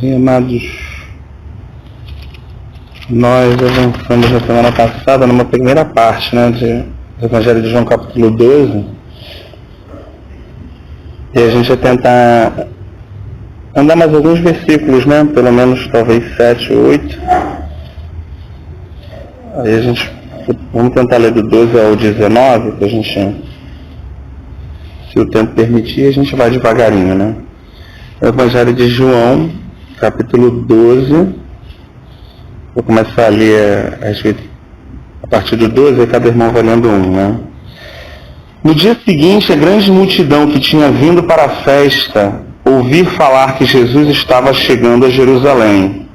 Bem, amados, nós avançamos na semana passada numa primeira parte, do Evangelho de João, capítulo 12, e a gente vai tentar andar mais alguns versículos, pelo menos talvez 7 ou 8. Aí vamos tentar ler do 12 ao 19, que a gente, se o tempo permitir, a gente vai devagarinho, O Evangelho de João, capítulo 12, vou começar a ler a partir do 12, e cada irmão vai lendo um, No dia seguinte, a grande multidão que tinha vindo para a festa, ouvir falar que Jesus estava chegando a Jerusalém.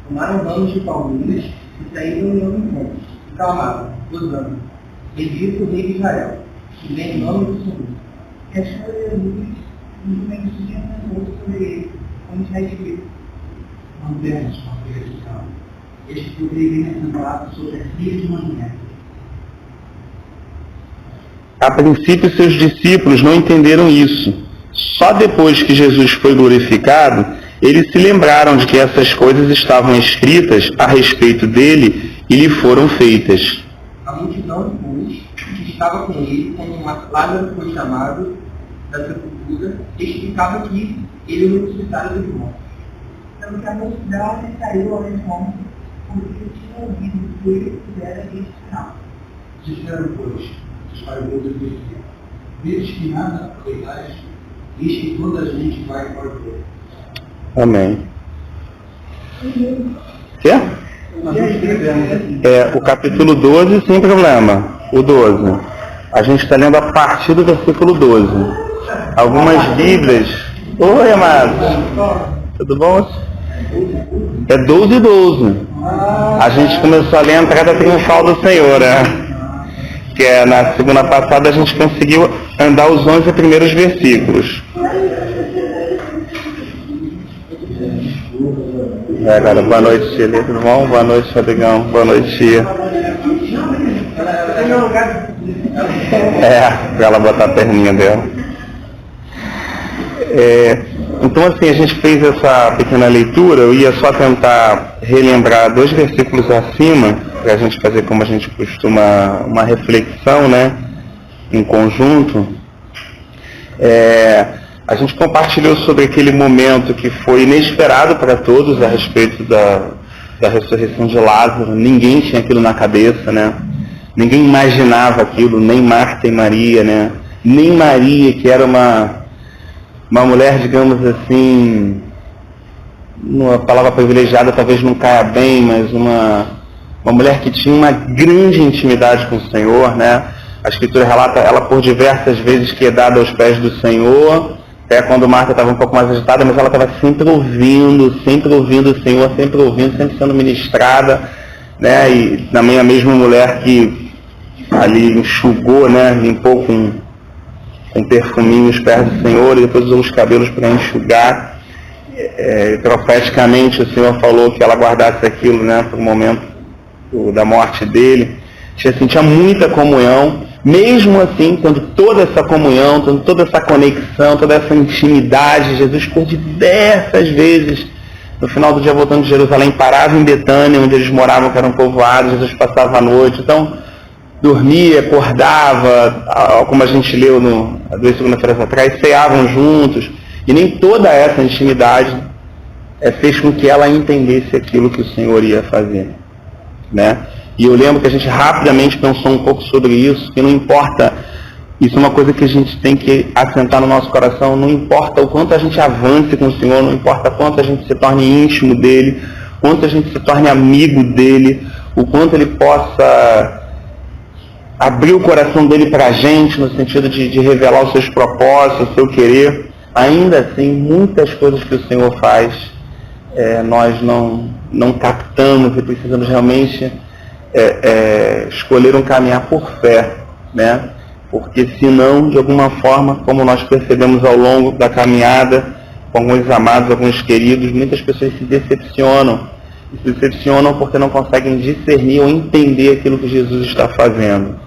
Tomaram ramos de palmeiras e saíram em encontro, e clamavam, gozando: Bendito o Rei de Israel, que vem em nome do Senhor. E achou Jesus, e também tinha um rosto sobre ele, como está escrito: Não temas, ó filha de Israel, este poder vem assentado sobre a filha de uma mulher. A princípio, seus discípulos não entenderam isso. Só depois que Jesus foi glorificado, eles se lembraram de que essas coisas estavam escritas a respeito dele e lhe foram feitas. A multidão, pois, que estava com ele, quando Lázaro foi chamado da sepultura, explicava que ele o ressuscitara dos mortos. Então que a mocidade saiu ao encontro, porque tinha ouvido que ele fizera esse sinal. Disseram, pois, os fariseus e disseram: Vedes que nada aproveitais, diz que toda a gente vai para o Deus. Amém. O capítulo 12, sem problema. O 12. A gente está lendo a partir do versículo 12. Algumas Bíblias. Oi, amados. Tudo bom? É 12 e 12. A gente começou a ler a entrada triunfal do Senhor, Que na segunda passada a gente conseguiu andar os 11 primeiros versículos. Agora, boa noite, tia. Tudo bom? Boa noite, Rodrigão. Boa noite, tia. Pra ela botar a perninha dela. Então, assim, a gente fez essa pequena leitura. Eu ia só tentar relembrar 2 versículos acima, para a gente fazer, como a gente costuma, uma reflexão, em conjunto. A gente compartilhou sobre aquele momento que foi inesperado para todos a respeito da ressurreição de Lázaro. Ninguém tinha aquilo na cabeça, Ninguém imaginava aquilo, nem Marta e Maria, Nem Maria, que era uma mulher, digamos assim, uma palavra privilegiada talvez não caia bem, mas uma mulher que tinha uma grande intimidade com o Senhor, A Escritura relata ela por diversas vezes quedada aos pés do Senhor, até quando Marta estava um pouco mais agitada, mas ela estava sempre ouvindo o Senhor, sempre sendo ministrada, E também a mesma mulher que ali enxugou, limpou com perfuminho os pés do Senhor e depois usou os cabelos para enxugar. Profeticamente o Senhor falou que ela guardasse aquilo, para o momento da morte dele. Tinha muita comunhão. Mesmo assim, tendo toda essa comunhão, tendo toda essa conexão, toda essa intimidade, Jesus por diversas vezes, no final do dia voltando de Jerusalém, parava em Betânia, onde eles moravam, que era um povoado. Jesus passava a noite, então dormia, acordava, como a gente leu 2 segundas-feiras atrás, ceavam juntos, e nem toda essa intimidade fez com que ela entendesse aquilo que o Senhor ia fazer, E eu lembro que a gente rapidamente pensou um pouco sobre isso, que não importa, isso é uma coisa que a gente tem que assentar no nosso coração, não importa o quanto a gente avance com o Senhor, não importa quanto a gente se torne íntimo dele, quanto a gente se torne amigo dele, o quanto ele possa abrir o coração dele para a gente, no sentido de revelar os seus propósitos, o seu querer. Ainda assim, muitas coisas que o Senhor faz, nós não captamos e precisamos realmente escolher um caminhar por fé, Porque senão, de alguma forma, como nós percebemos ao longo da caminhada, com alguns amados, alguns queridos, muitas pessoas se decepcionam. E se decepcionam porque não conseguem discernir ou entender aquilo que Jesus está fazendo.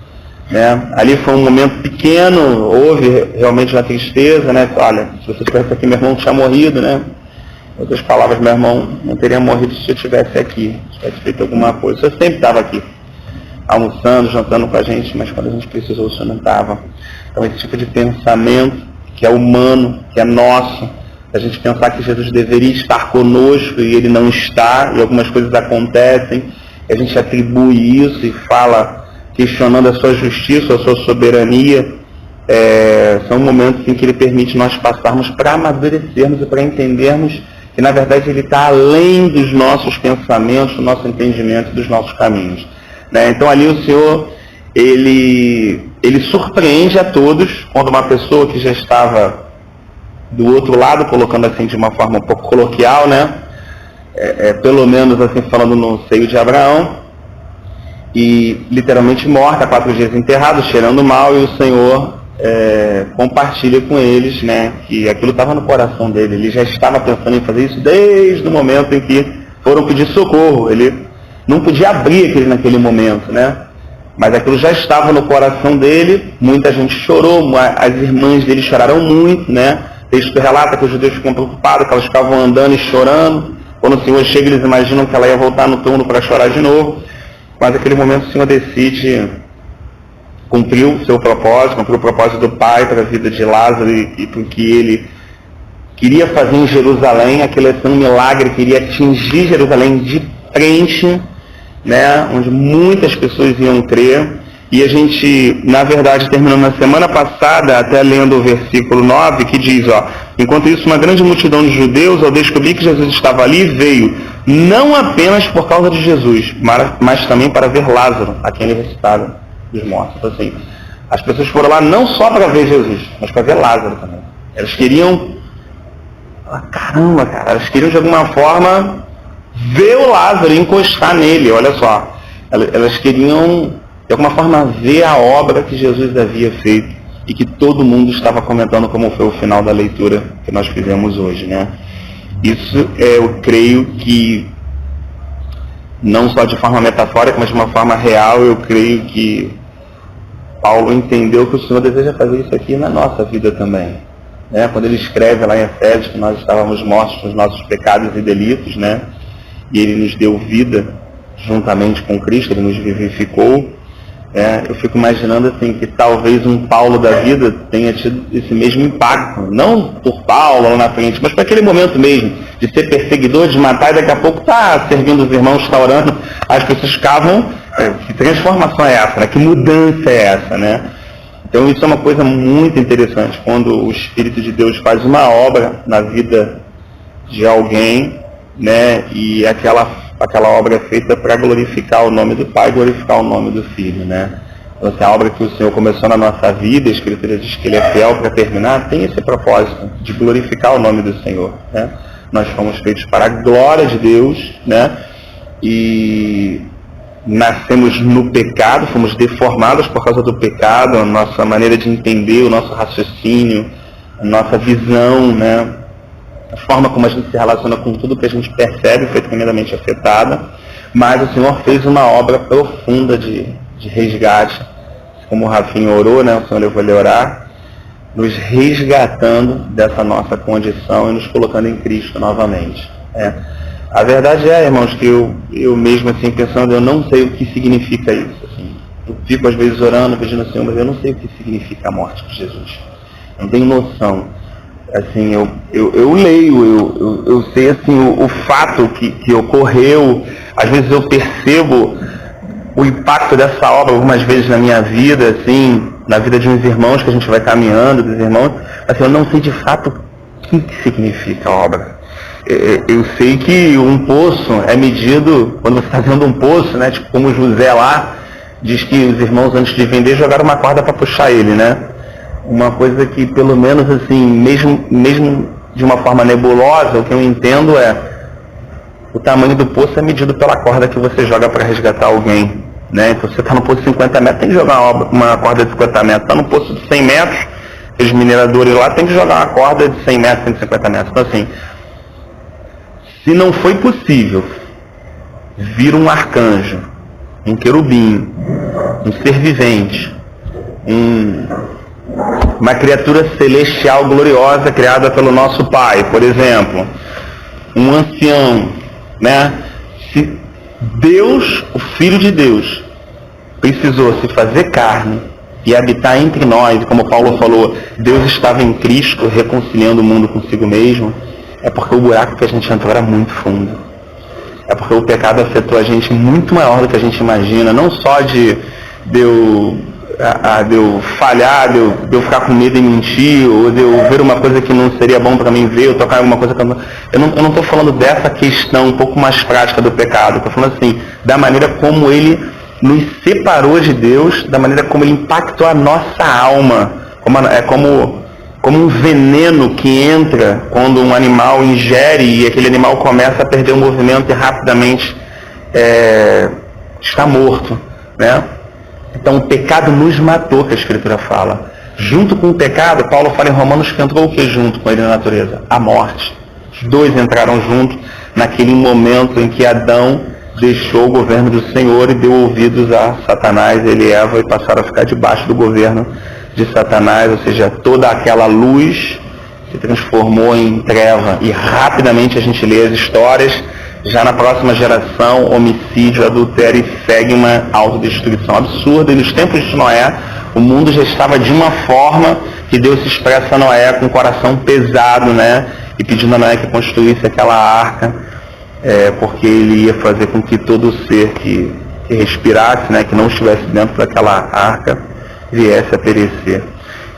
Ali foi um momento pequeno, houve realmente uma tristeza, Olha, se você tivesse aqui, meu irmão tinha morrido, Em outras palavras, meu irmão não teria morrido se eu estivesse aqui, se tivesse feito alguma coisa. O senhor sempre estava aqui, almoçando, jantando com a gente, mas quando a gente precisou, o senhor não estava. Então, esse tipo de pensamento, que é humano, que é nosso, a gente pensar que Jesus deveria estar conosco e ele não está, e algumas coisas acontecem, e a gente atribui isso e fala, questionando a sua justiça, a sua soberania, são momentos em que ele permite nós passarmos para amadurecermos e para entendermos que, na verdade, ele está além dos nossos pensamentos, do nosso entendimento e dos nossos caminhos. Né? Então, ali o Senhor, ele surpreende a todos quando uma pessoa que já estava do outro lado, colocando assim de uma forma um pouco coloquial, né? Pelo menos assim falando no seio de Abraão, e literalmente morta, 4 dias enterrado, cheirando mal, e o Senhor compartilha com eles, né, que aquilo estava no coração dele. Ele já estava pensando em fazer isso desde o momento em que foram pedir socorro. Ele não podia abrir aquele naquele momento, né? Mas aquilo já estava no coração dele. Muita gente chorou, as irmãs dele choraram muito, né? O texto relata que os judeus ficam preocupados, que elas ficavam andando e chorando. Quando o Senhor chega, eles imaginam que ela ia voltar no túmulo para chorar de novo. Mas naquele momento o Senhor decide cumprir o seu propósito, cumprir o propósito do Pai para a vida de Lázaro e para o que ele queria fazer em Jerusalém. Aquilo ia ser um milagre, queria atingir Jerusalém de frente, né, onde muitas pessoas iam crer. E a gente, na verdade, terminou na semana passada, até lendo o versículo 9, que diz, enquanto isso, uma grande multidão de judeus, ao descobrir que Jesus estava ali, veio não apenas por causa de Jesus, mas também para ver Lázaro, a quem ele ressuscitava dos mortos. Então, assim, as pessoas foram lá não só para ver Jesus, mas para ver Lázaro também. Elas queriam, caramba, cara, elas queriam de alguma forma ver o Lázaro e encostar nele, olha só. Elas queriam, de alguma forma, ver a obra que Jesus havia feito e que todo mundo estava comentando, como foi o final da leitura que nós fizemos hoje, né? Isso, eu creio que, não só de forma metafórica, mas de uma forma real, eu creio que Paulo entendeu que o Senhor deseja fazer isso aqui na nossa vida também. Né? Quando ele escreve lá em Efésios que nós estávamos mortos nos nossos pecados e delitos, né? E ele nos deu vida juntamente com Cristo, ele nos vivificou. Eu fico imaginando assim, que talvez um Paulo da vida tenha tido esse mesmo impacto, não por Paulo lá na frente, mas para aquele momento mesmo, de ser perseguidor, de matar, e daqui a pouco está servindo os irmãos, está orando, as pessoas ficavam, que transformação é essa, né? Que mudança é essa, né? Então isso é uma coisa muito interessante, quando o Espírito de Deus faz uma obra na vida de alguém, né? E aquela obra é feita para glorificar o nome do Pai, glorificar o nome do Filho, né? Então, assim, a obra que o Senhor começou na nossa vida, a Escritura diz que Ele é fiel para terminar, tem esse propósito de glorificar o nome do Senhor, né? Nós fomos feitos para a glória de Deus, né? E nascemos no pecado, fomos deformados por causa do pecado, a nossa maneira de entender, o nosso raciocínio, a nossa visão, né? A forma como a gente se relaciona com tudo que a gente percebe foi tremendamente afetada, mas o Senhor fez uma obra profunda de resgate, como o Rafinha orou, né? O Senhor levou ele a orar, nos resgatando dessa nossa condição e nos colocando em Cristo novamente. A verdade irmãos, que eu mesmo assim pensando, eu não sei o que significa isso. Assim. Eu fico às vezes orando, pedindo ao Senhor, mas eu não sei o que significa a morte de Jesus. Eu não tenho noção. Assim, eu leio, eu sei assim, o fato que ocorreu, às vezes eu percebo o impacto dessa obra algumas vezes na minha vida, assim, na vida de uns irmãos que a gente vai caminhando, dos irmãos, assim, eu não sei de fato o que significa a obra. Eu sei que um poço é medido, quando você está vendo um poço, né, tipo como José lá, diz que os irmãos antes de vender jogaram uma corda para puxar ele, né? Uma coisa que, pelo menos assim, mesmo de uma forma nebulosa, o que eu entendo o tamanho do poço é medido pela corda que você joga para resgatar alguém, né? Então, você está no poço de 50 metros, tem que jogar uma corda de 50 metros. Está no poço de 100 metros, os mineradores lá tem que jogar uma corda de 100 metros, 150 metros. Então, assim, se não foi possível vir um arcanjo, um querubim, um ser vivente, uma criatura celestial gloriosa criada pelo nosso Pai, por exemplo, um ancião, né? Se Deus, o Filho de Deus, precisou se fazer carne e habitar entre nós, como Paulo falou, Deus estava em Cristo reconciliando o mundo consigo mesmo, é porque o buraco que a gente entrou era muito fundo. É porque o pecado afetou a gente muito maior do que a gente imagina, não só de eu falhar, de eu ficar com medo e mentir, ou de eu ver uma coisa que não seria bom para mim ver, eu tocar em alguma coisa que eu não estou falando dessa questão um pouco mais prática do pecado, estou falando assim, da maneira como ele nos separou de Deus, da maneira como ele impactou a nossa alma, como um veneno que entra quando um animal ingere e aquele animal começa a perder o movimento e rapidamente está morto, né? Então o pecado nos matou, que a Escritura fala. Junto com o pecado, Paulo fala em Romanos que entrou o que junto com ele na natureza? A morte. Os dois entraram junto naquele momento em que Adão deixou o governo do Senhor e deu ouvidos a Satanás, ele e Eva, e passaram a ficar debaixo do governo de Satanás, ou seja, toda aquela luz se transformou em treva. E rapidamente a gente lê as histórias, já na próxima geração, homicídio, adultério, segue uma autodestruição absurda. E nos tempos de Noé, o mundo já estava de uma forma que Deus se expressa a Noé com o coração pesado, né? E pedindo a Noé que construísse aquela arca, porque ele ia fazer com que todo ser que respirasse, né, que não estivesse dentro daquela arca, viesse a perecer.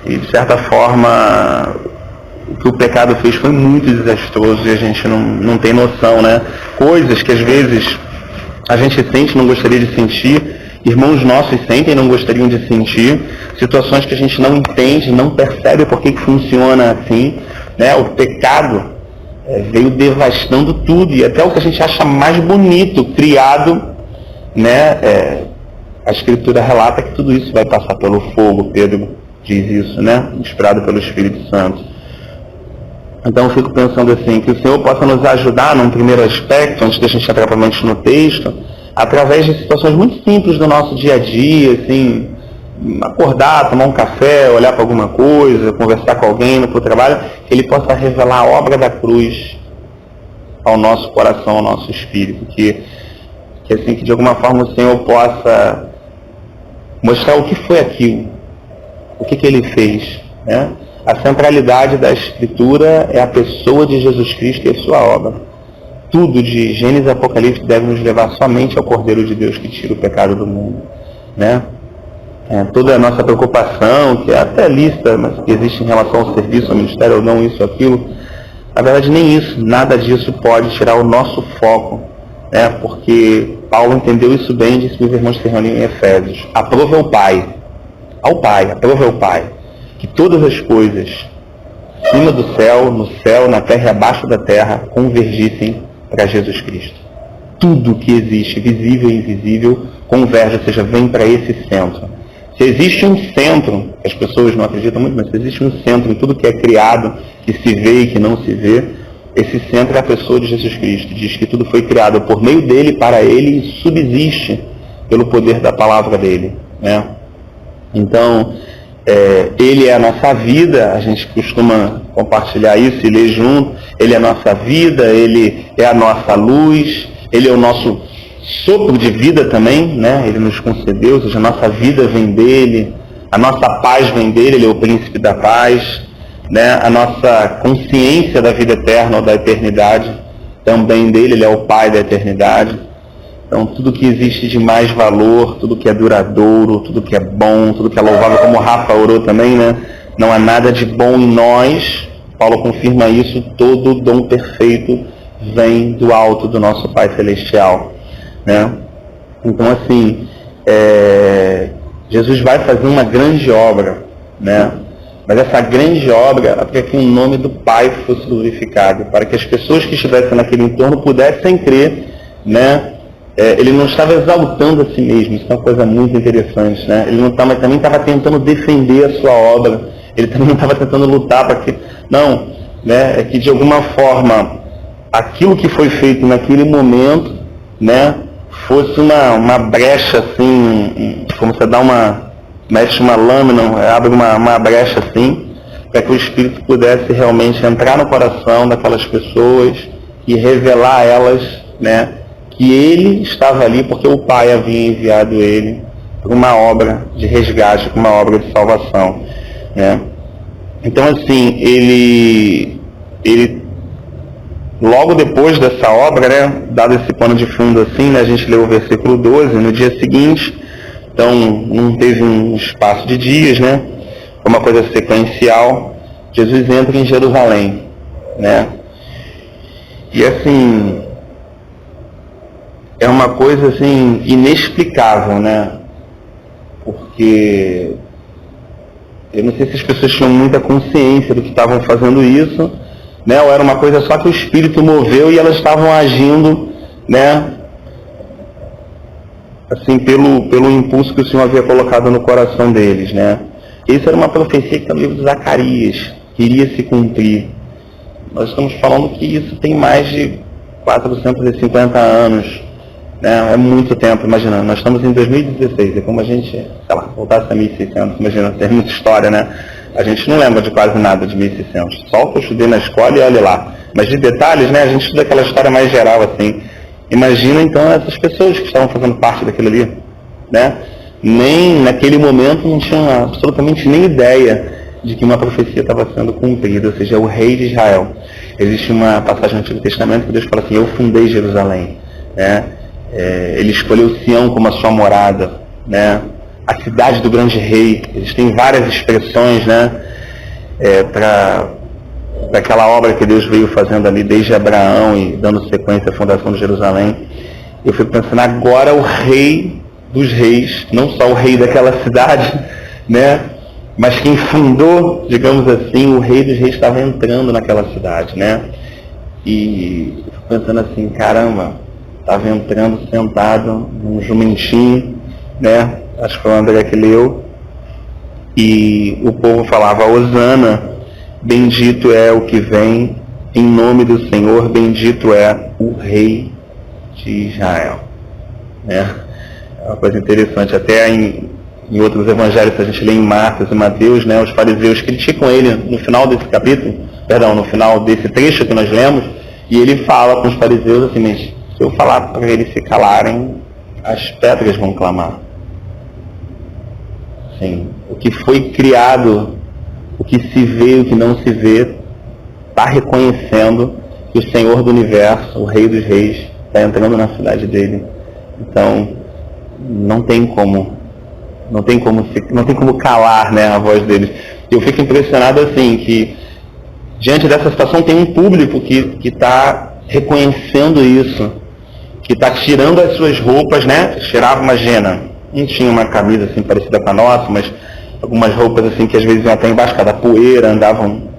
E de certa forma, o que o pecado fez foi muito desastroso e a gente não tem noção, né? Coisas que às vezes a gente sente e não gostaria de sentir, irmãos nossos sentem e não gostariam de sentir, situações que a gente não entende, não percebe por que funciona assim, né? O pecado veio devastando tudo, e até o que a gente acha mais bonito, criado, né? A Escritura relata que tudo isso vai passar pelo fogo, Pedro diz isso, né? Inspirado pelo Espírito Santo. Então eu fico pensando assim, que o Senhor possa nos ajudar num primeiro aspecto, antes de a gente entrar propriamente no texto, através de situações muito simples do nosso dia a dia, assim, acordar, tomar um café, olhar para alguma coisa, conversar com alguém, ir para o trabalho, que Ele possa revelar a obra da cruz ao nosso coração, ao nosso espírito, que assim, que de alguma forma o Senhor possa mostrar o que foi aquilo, o que Ele fez, né? A centralidade da Escritura é a pessoa de Jesus Cristo e a sua obra. Tudo de Gênesis e Apocalipse deve nos levar somente ao Cordeiro de Deus que tira o pecado do mundo, né? Toda a nossa preocupação, que é até lista, mas que existe em relação ao serviço, ao ministério, ou não, isso, aquilo, na verdade nem isso, nada disso pode tirar o nosso foco, né? Porque Paulo entendeu isso bem e disse que os irmãos se reuniam em Efésios. Aprove ao Pai, aprove ao Pai, que todas as coisas, acima do céu, no céu, na terra e abaixo da terra, convergissem para Jesus Cristo. Tudo que existe, visível e invisível, converge, ou seja, vem para esse centro. Se existe um centro, as pessoas não acreditam muito, mas se existe um centro em tudo que é criado, que se vê e que não se vê, esse centro é a pessoa de Jesus Cristo. Diz que tudo foi criado por meio dele, para ele, e subsiste pelo poder da palavra dele, né? Então, ele é a nossa vida, a gente costuma compartilhar isso e ler junto. Ele é a nossa vida, ele é a nossa luz, ele é o nosso sopro de vida também, né? Ele nos concedeu, ou seja, a nossa vida vem dele, a nossa paz vem dele, ele é o príncipe da paz, né? A nossa consciência da vida eterna ou da eternidade também dele, ele é o Pai da eternidade. Então, tudo que existe de mais valor, tudo que é duradouro, tudo que é bom, tudo que é louvável, como o Rafa orou também, né? Não há nada de bom em nós. Paulo confirma isso, todo dom perfeito vem do alto do nosso Pai Celestial, né? Então, assim, Jesus vai fazer uma grande obra, né? Mas essa grande obra é para que o nome do Pai fosse glorificado, para que as pessoas que estivessem naquele entorno pudessem crer, né? Ele não estava exaltando a si mesmo, isso é uma coisa muito interessante, né? Ele não também estava tentando defender a sua obra, ele também não estava tentando lutar para que... Não, né? É que de alguma forma, aquilo que foi feito naquele momento, né, fosse uma brecha assim, como você dá mexe uma lâmina, abre uma brecha assim, para que o Espírito pudesse realmente entrar no coração daquelas pessoas e revelar a elas, né, que ele estava ali porque o Pai havia enviado ele para uma obra de resgate, para uma obra de salvação, né? Então, assim, ele logo depois dessa obra, né, dado esse pano de fundo assim, né, a gente leu o versículo 12, no dia seguinte, então não teve um espaço de dias, né? Foi uma coisa sequencial. Jesus entra em Jerusalém, né? E assim, é uma coisa assim inexplicável, né? Porque eu não sei se as pessoas tinham muita consciência do que estavam fazendo isso, né? Ou era uma coisa só que o Espírito moveu e elas estavam agindo, né? Assim, pelo impulso que o Senhor havia colocado no coração deles, né? Isso era uma profecia que está no livro de Zacarias, que iria se cumprir. Nós estamos falando que isso tem mais de 450 anos, né? É muito tempo, imagina, nós estamos em 2016, é como a gente, sei lá, voltasse a 1600, imagina, tem muita história, né? A gente não lembra de quase nada de 1600, só o que eu estudei na escola e olha lá. Mas de detalhes, né, a gente estuda aquela história mais geral, assim. Imagina, então, essas pessoas que estavam fazendo parte daquilo ali, né? Nem naquele momento não tinham absolutamente nem ideia de que uma profecia estava sendo cumprida, ou seja, o rei de Israel. Existe uma passagem no Antigo Testamento que Deus fala assim: eu fundei Jerusalém, né? Ele escolheu Sião como a sua morada, né? A cidade do grande rei. Existem várias expressões, né? Para aquela obra que Deus veio fazendo ali desde Abraão e dando sequência à fundação de Jerusalém. Eu fico pensando, agora o rei dos reis, não só o rei daquela cidade, né? Mas quem fundou, digamos assim, o rei dos reis estava entrando naquela cidade, né? E eu fico pensando assim, caramba, estava entrando sentado num jumentinho, né? Acho que foi o André que leu, e o povo falava: Hosana, bendito é o que vem em nome do Senhor, bendito é o rei de Israel, né? É uma coisa interessante, até em outros evangelhos, se a gente lê em Marcos e Mateus, né, os fariseus criticam ele no final desse capítulo, no final desse trecho que nós lemos, e ele fala com os fariseus assim: mas se eu falar para eles se calarem, as pedras vão clamar. Sim, o que foi criado, o que se vê e o que não se vê, está reconhecendo que o Senhor do Universo, o Rei dos Reis, está entrando na cidade dele. Então, não tem como calar, né, a voz deles. Eu fico impressionado assim, que diante dessa situação tem um público que está reconhecendo isso, que está tirando as suas roupas, né? Tirava, imagina, não tinha uma camisa assim parecida com a nossa, mas algumas roupas assim que às vezes iam até embaixo da poeira, andavam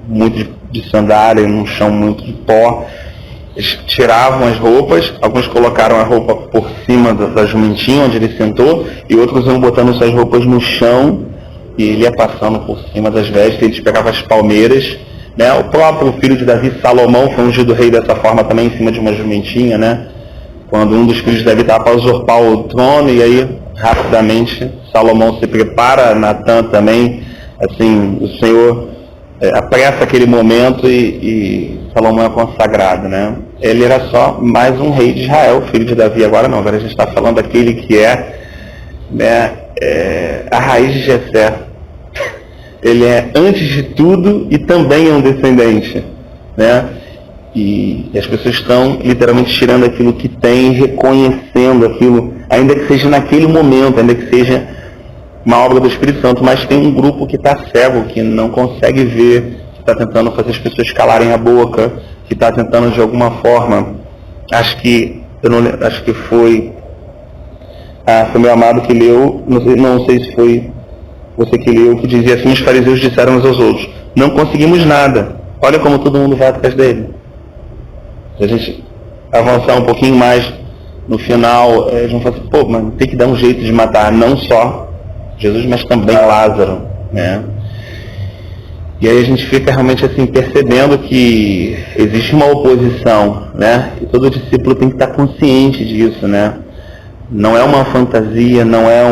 muito de sandália, num chão muito de pó. Eles tiravam as roupas, alguns colocaram a roupa por cima da jumentinha onde ele sentou, e outros iam botando suas roupas no chão, e ele ia passando por cima das vestes, eles pegavam as palmeiras, né? O próprio filho de Davi, Salomão, foi ungido rei dessa forma também, em cima de uma jumentinha, né? Quando um dos filhos de Davi estava para usurpar o trono, e aí rapidamente Salomão se prepara, Natã também, assim, o Senhor apressa aquele momento e Salomão é consagrado, né? Ele era só mais um rei de Israel, filho de Davi. Agora não, agora a gente está falando daquele que né, a raiz de Jessé. Ele é antes de tudo e também é um descendente, né? E as pessoas estão literalmente tirando aquilo que tem, reconhecendo aquilo, ainda que seja naquele momento, ainda que seja uma obra do Espírito Santo, mas tem um grupo que está cego, que não consegue ver, que está tentando fazer as pessoas calarem a boca, que está tentando de alguma forma, acho que foi meu amado que leu, não sei se foi você que leu, que dizia assim: os fariseus disseram uns aos outros, não conseguimos nada, olha como todo mundo vai atrás dele. Se a gente avançar um pouquinho mais no final, eles vão falar assim: pô, mas tem que dar um jeito de matar não só Jesus, mas também Lázaro, né? E aí a gente fica realmente assim percebendo que existe uma oposição, né? E todo discípulo tem que estar consciente disso, né? Não é uma fantasia, não é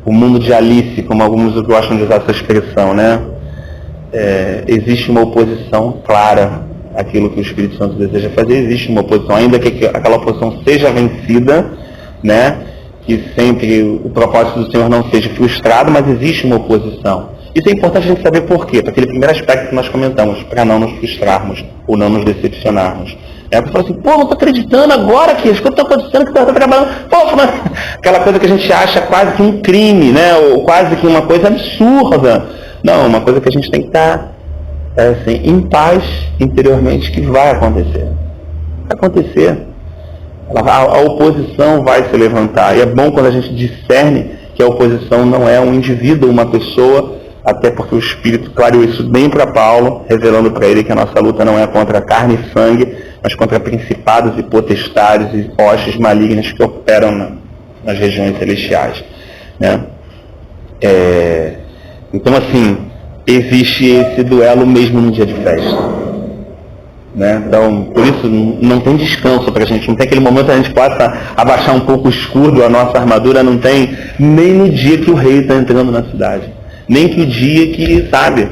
o mundo de Alice, como alguns gostam de usar essa expressão, né? existe uma oposição clara àquilo que o Espírito Santo deseja fazer, existe uma oposição, ainda que aquela oposição seja vencida, né? Que sempre o propósito do Senhor não seja frustrado, mas existe uma oposição. Isso é importante a gente saber por quê, para aquele primeiro aspecto que nós comentamos, para não nos frustrarmos ou não nos decepcionarmos. A pessoa fala assim, pô, não estou acreditando agora que as coisas estão acontecendo, que está trabalhando. Pô, mas... aquela coisa que a gente acha quase que um crime, né? Ou quase que uma coisa absurda. Não, uma coisa que a gente tem que estar assim, em paz interiormente, que vai acontecer. Vai acontecer. A oposição vai se levantar. E é bom quando a gente discerne que a oposição não é um indivíduo, uma pessoa, até porque o Espírito clareou isso bem para Paulo, revelando para ele que a nossa luta não é contra carne e sangue, mas contra principados e potestades e hostes malignas que operam nas regiões celestiais. Né? Então, assim, existe esse duelo mesmo no dia de festa. Né? Então, por isso, não tem descanso para a gente, não tem aquele momento que a gente possa abaixar um pouco o escudo, a nossa armadura, não tem, nem no dia que o rei está entrando na cidade. Nem que o dia que, sabe,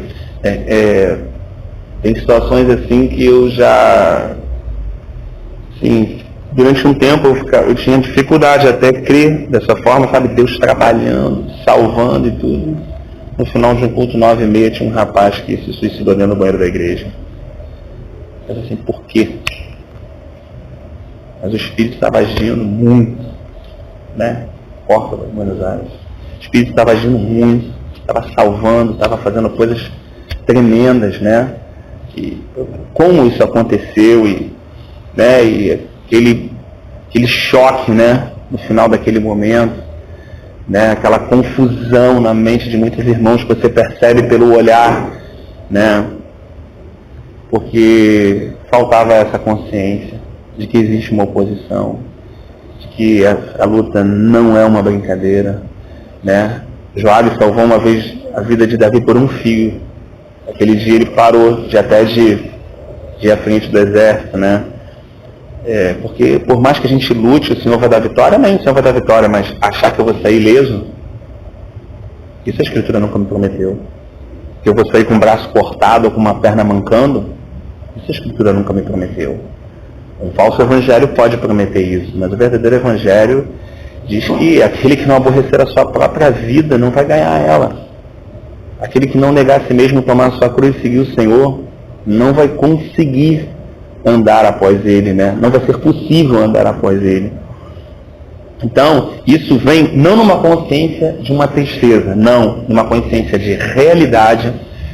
tem situações assim que eu já, assim, durante um tempo eu tinha dificuldade até crer dessa forma, sabe, Deus trabalhando, salvando e tudo. No final de um culto 9h30 tinha um rapaz que se suicidou dentro do banheiro da igreja. Mas assim, por quê? Mas o Espírito estava agindo muito, né? Porta de Buenos Aires. O Espírito estava agindo muito, estava salvando, estava fazendo coisas tremendas, né? E como isso aconteceu e aquele choque, né? No final daquele momento, né? Aquela confusão na mente de muitos irmãos que você percebe pelo olhar, né? Porque faltava essa consciência de que existe uma oposição, de que a luta não é uma brincadeira, né? Joabe salvou uma vez a vida de Davi por um fio. Aquele dia ele parou de ir à frente do exército, né? Porque por mais que a gente lute, o Senhor vai dar vitória, o Senhor vai dar vitória, mas achar que eu vou sair ileso, isso a Escritura nunca me prometeu. Que eu vou sair com o braço cortado ou com uma perna mancando, isso a Escritura nunca me prometeu. Um falso evangelho pode prometer isso, mas o verdadeiro evangelho diz que aquele que não aborrecer a sua própria vida não vai ganhar ela. Aquele que não negar a si mesmo, tomar a sua cruz e seguir o Senhor, não vai conseguir andar após Ele, né? Não vai ser possível andar após Ele. Então, isso vem não numa consciência de uma tristeza, não, numa consciência de realidade,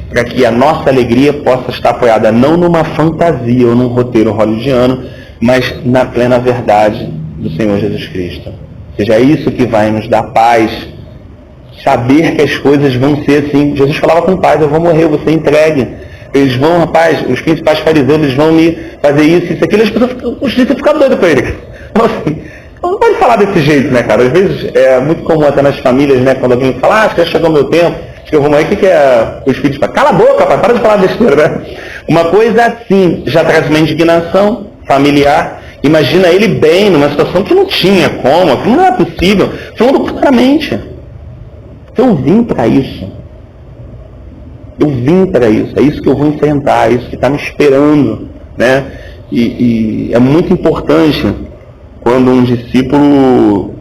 para que a nossa alegria possa estar apoiada não numa fantasia ou num roteiro hollywoodiano, mas na plena verdade do Senhor Jesus Cristo. Ou seja, é isso que vai nos dar paz, saber que as coisas vão ser assim. Jesus falava com paz, eu vou morrer, eu vou ser entregue. Eles vão, rapaz, os principais fariseus, eles vão me fazer isso, aquilo, as pessoas ficam doidas com ele. Então, assim, não pode falar desse jeito, né, cara? Às vezes é muito comum até nas famílias, né, quando alguém fala, já chegou o meu tempo, acho que eu vou morrer, o que é os filhos falam? Cala a boca, pai, para de falar besteira, né? Uma coisa assim já traz uma indignação familiar. Imagina ele bem, numa situação que não tinha como, aquilo não é possível, falando claramente. Eu vim para isso. Eu vim para isso, é isso que eu vou enfrentar, é isso que está me esperando, né? E é muito importante quando um discípulo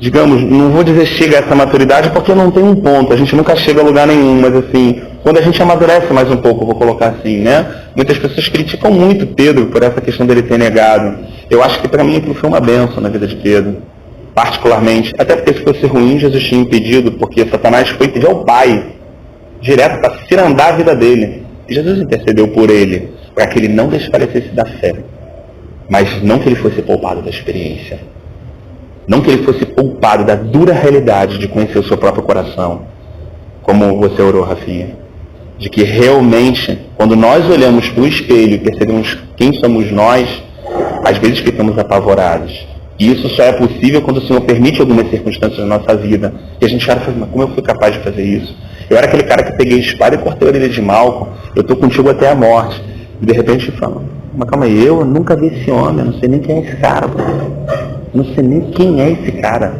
digamos, não vou dizer chega a essa maturidade porque não tem um ponto, a gente nunca chega a lugar nenhum, mas assim, quando a gente amadurece mais um pouco, vou colocar assim, né? Muitas pessoas criticam muito Pedro por essa questão dele ter negado. Eu acho que para mim aquilo foi uma bênção na vida de Pedro. Particularmente, até porque se fosse ruim, Jesus tinha impedido, porque Satanás foi pedir ao Pai, direto para cirandar a vida dele. E Jesus intercedeu por ele, para que ele não desfalecesse da fé, mas não que ele fosse poupado da experiência, não que ele fosse poupado da dura realidade de conhecer o seu próprio coração, como você orou, Rafinha, de que realmente, quando nós olhamos para o espelho e percebemos quem somos nós, às vezes ficamos apavorados. E isso só é possível quando o Senhor permite algumas circunstâncias na nossa vida. E a gente olha e fala, mas como eu fui capaz de fazer isso? Eu era aquele cara que peguei a espada e cortei a orelha de Malco. Eu estou contigo até a morte. E de repente fala, mas calma aí, eu nunca vi esse homem, eu não sei nem quem é esse cara. Não sei nem quem é esse cara.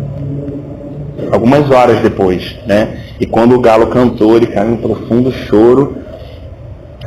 Algumas horas depois, né? E quando o galo cantou, ele caiu em profundo choro,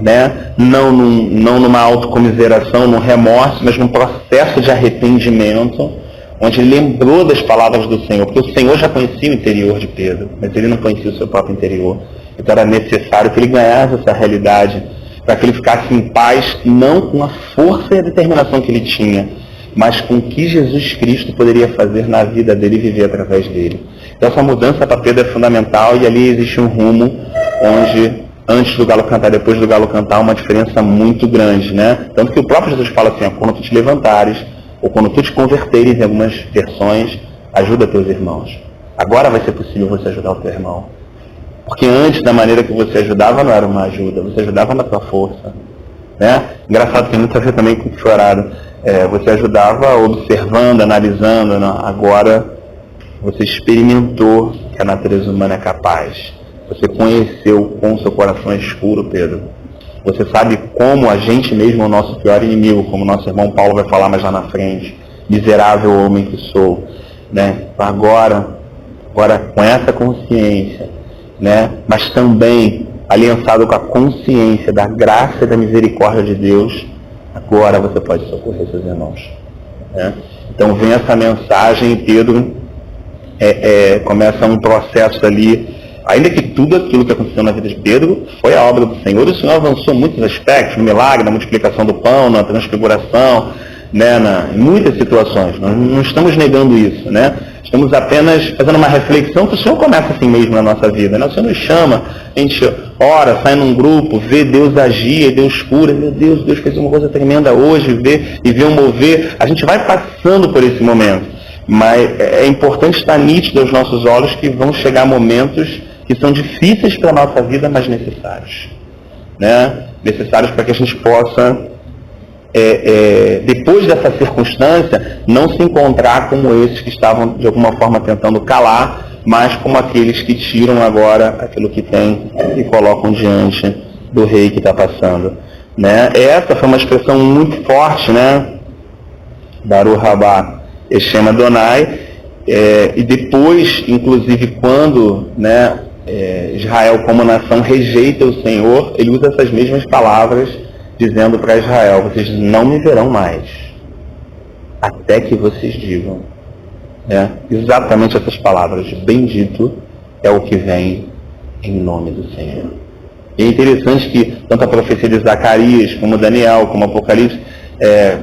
né? Não numa autocomiseração, num remorso, mas num processo de arrependimento, onde ele lembrou das palavras do Senhor, porque o Senhor já conhecia o interior de Pedro, mas ele não conhecia o seu próprio interior. Então era necessário que ele ganhasse essa realidade, para que ele ficasse em paz, não com a força e a determinação que ele tinha, mas com o que Jesus Cristo poderia fazer na vida dele e viver através dele. Então essa mudança para Pedro é fundamental, e ali existe um rumo onde, antes do galo cantar, depois do galo cantar, uma diferença muito grande, né? Tanto que o próprio Jesus fala assim, ó, quando tu te levantares, ou quando tu te converteres, em algumas versões, ajuda teus irmãos. Agora vai ser possível você ajudar o teu irmão. Porque antes, da maneira que você ajudava, não era uma ajuda, você ajudava na tua força, né? Engraçado, tem muito a ver também com o chorado. Você ajudava observando, analisando, não? Agora você experimentou que a natureza humana é capaz. Você conheceu com o seu coração escuro, Pedro. Você sabe como a gente mesmo é o nosso pior inimigo, como o nosso irmão Paulo vai falar mais lá na frente. Miserável homem que sou, né? Agora com essa consciência, né? Mas também aliançado com a consciência da graça e da misericórdia de Deus, agora você pode socorrer seus irmãos, né? Então vem essa mensagem e Pedro começa um processo ali. Ainda que tudo aquilo que aconteceu na vida de Pedro foi a obra do Senhor, e o Senhor avançou em muitos aspectos, no milagre, na multiplicação do pão, na transfiguração, né, em muitas situações. Nós não estamos negando isso, né? Estamos apenas fazendo uma reflexão que o Senhor começa assim mesmo na nossa vida, né? O Senhor nos chama, a gente ora, sai num grupo, vê Deus agir, Deus cura, meu Deus fez uma coisa tremenda hoje, vê um mover. A gente vai passando por esse momento, mas é importante estar nítido aos nossos olhos que vão chegar momentos que são difíceis para a nossa vida, mas necessários, né? Necessários para que a gente possa, depois dessa circunstância, não se encontrar como esses que estavam, de alguma forma, tentando calar, mas como aqueles que tiram agora aquilo que tem e colocam diante do rei que está passando, né? Essa foi uma expressão muito forte, né? Baruch Rabá Eshem Adonai, e depois, inclusive, quando, né, Israel como nação rejeita o Senhor, ele usa essas mesmas palavras, dizendo para Israel, vocês não me verão mais, até que vocês digam, né, exatamente essas palavras, bendito é o que vem em nome do Senhor. E é interessante que tanto a profecia de Zacarias, como Daniel, como Apocalipse,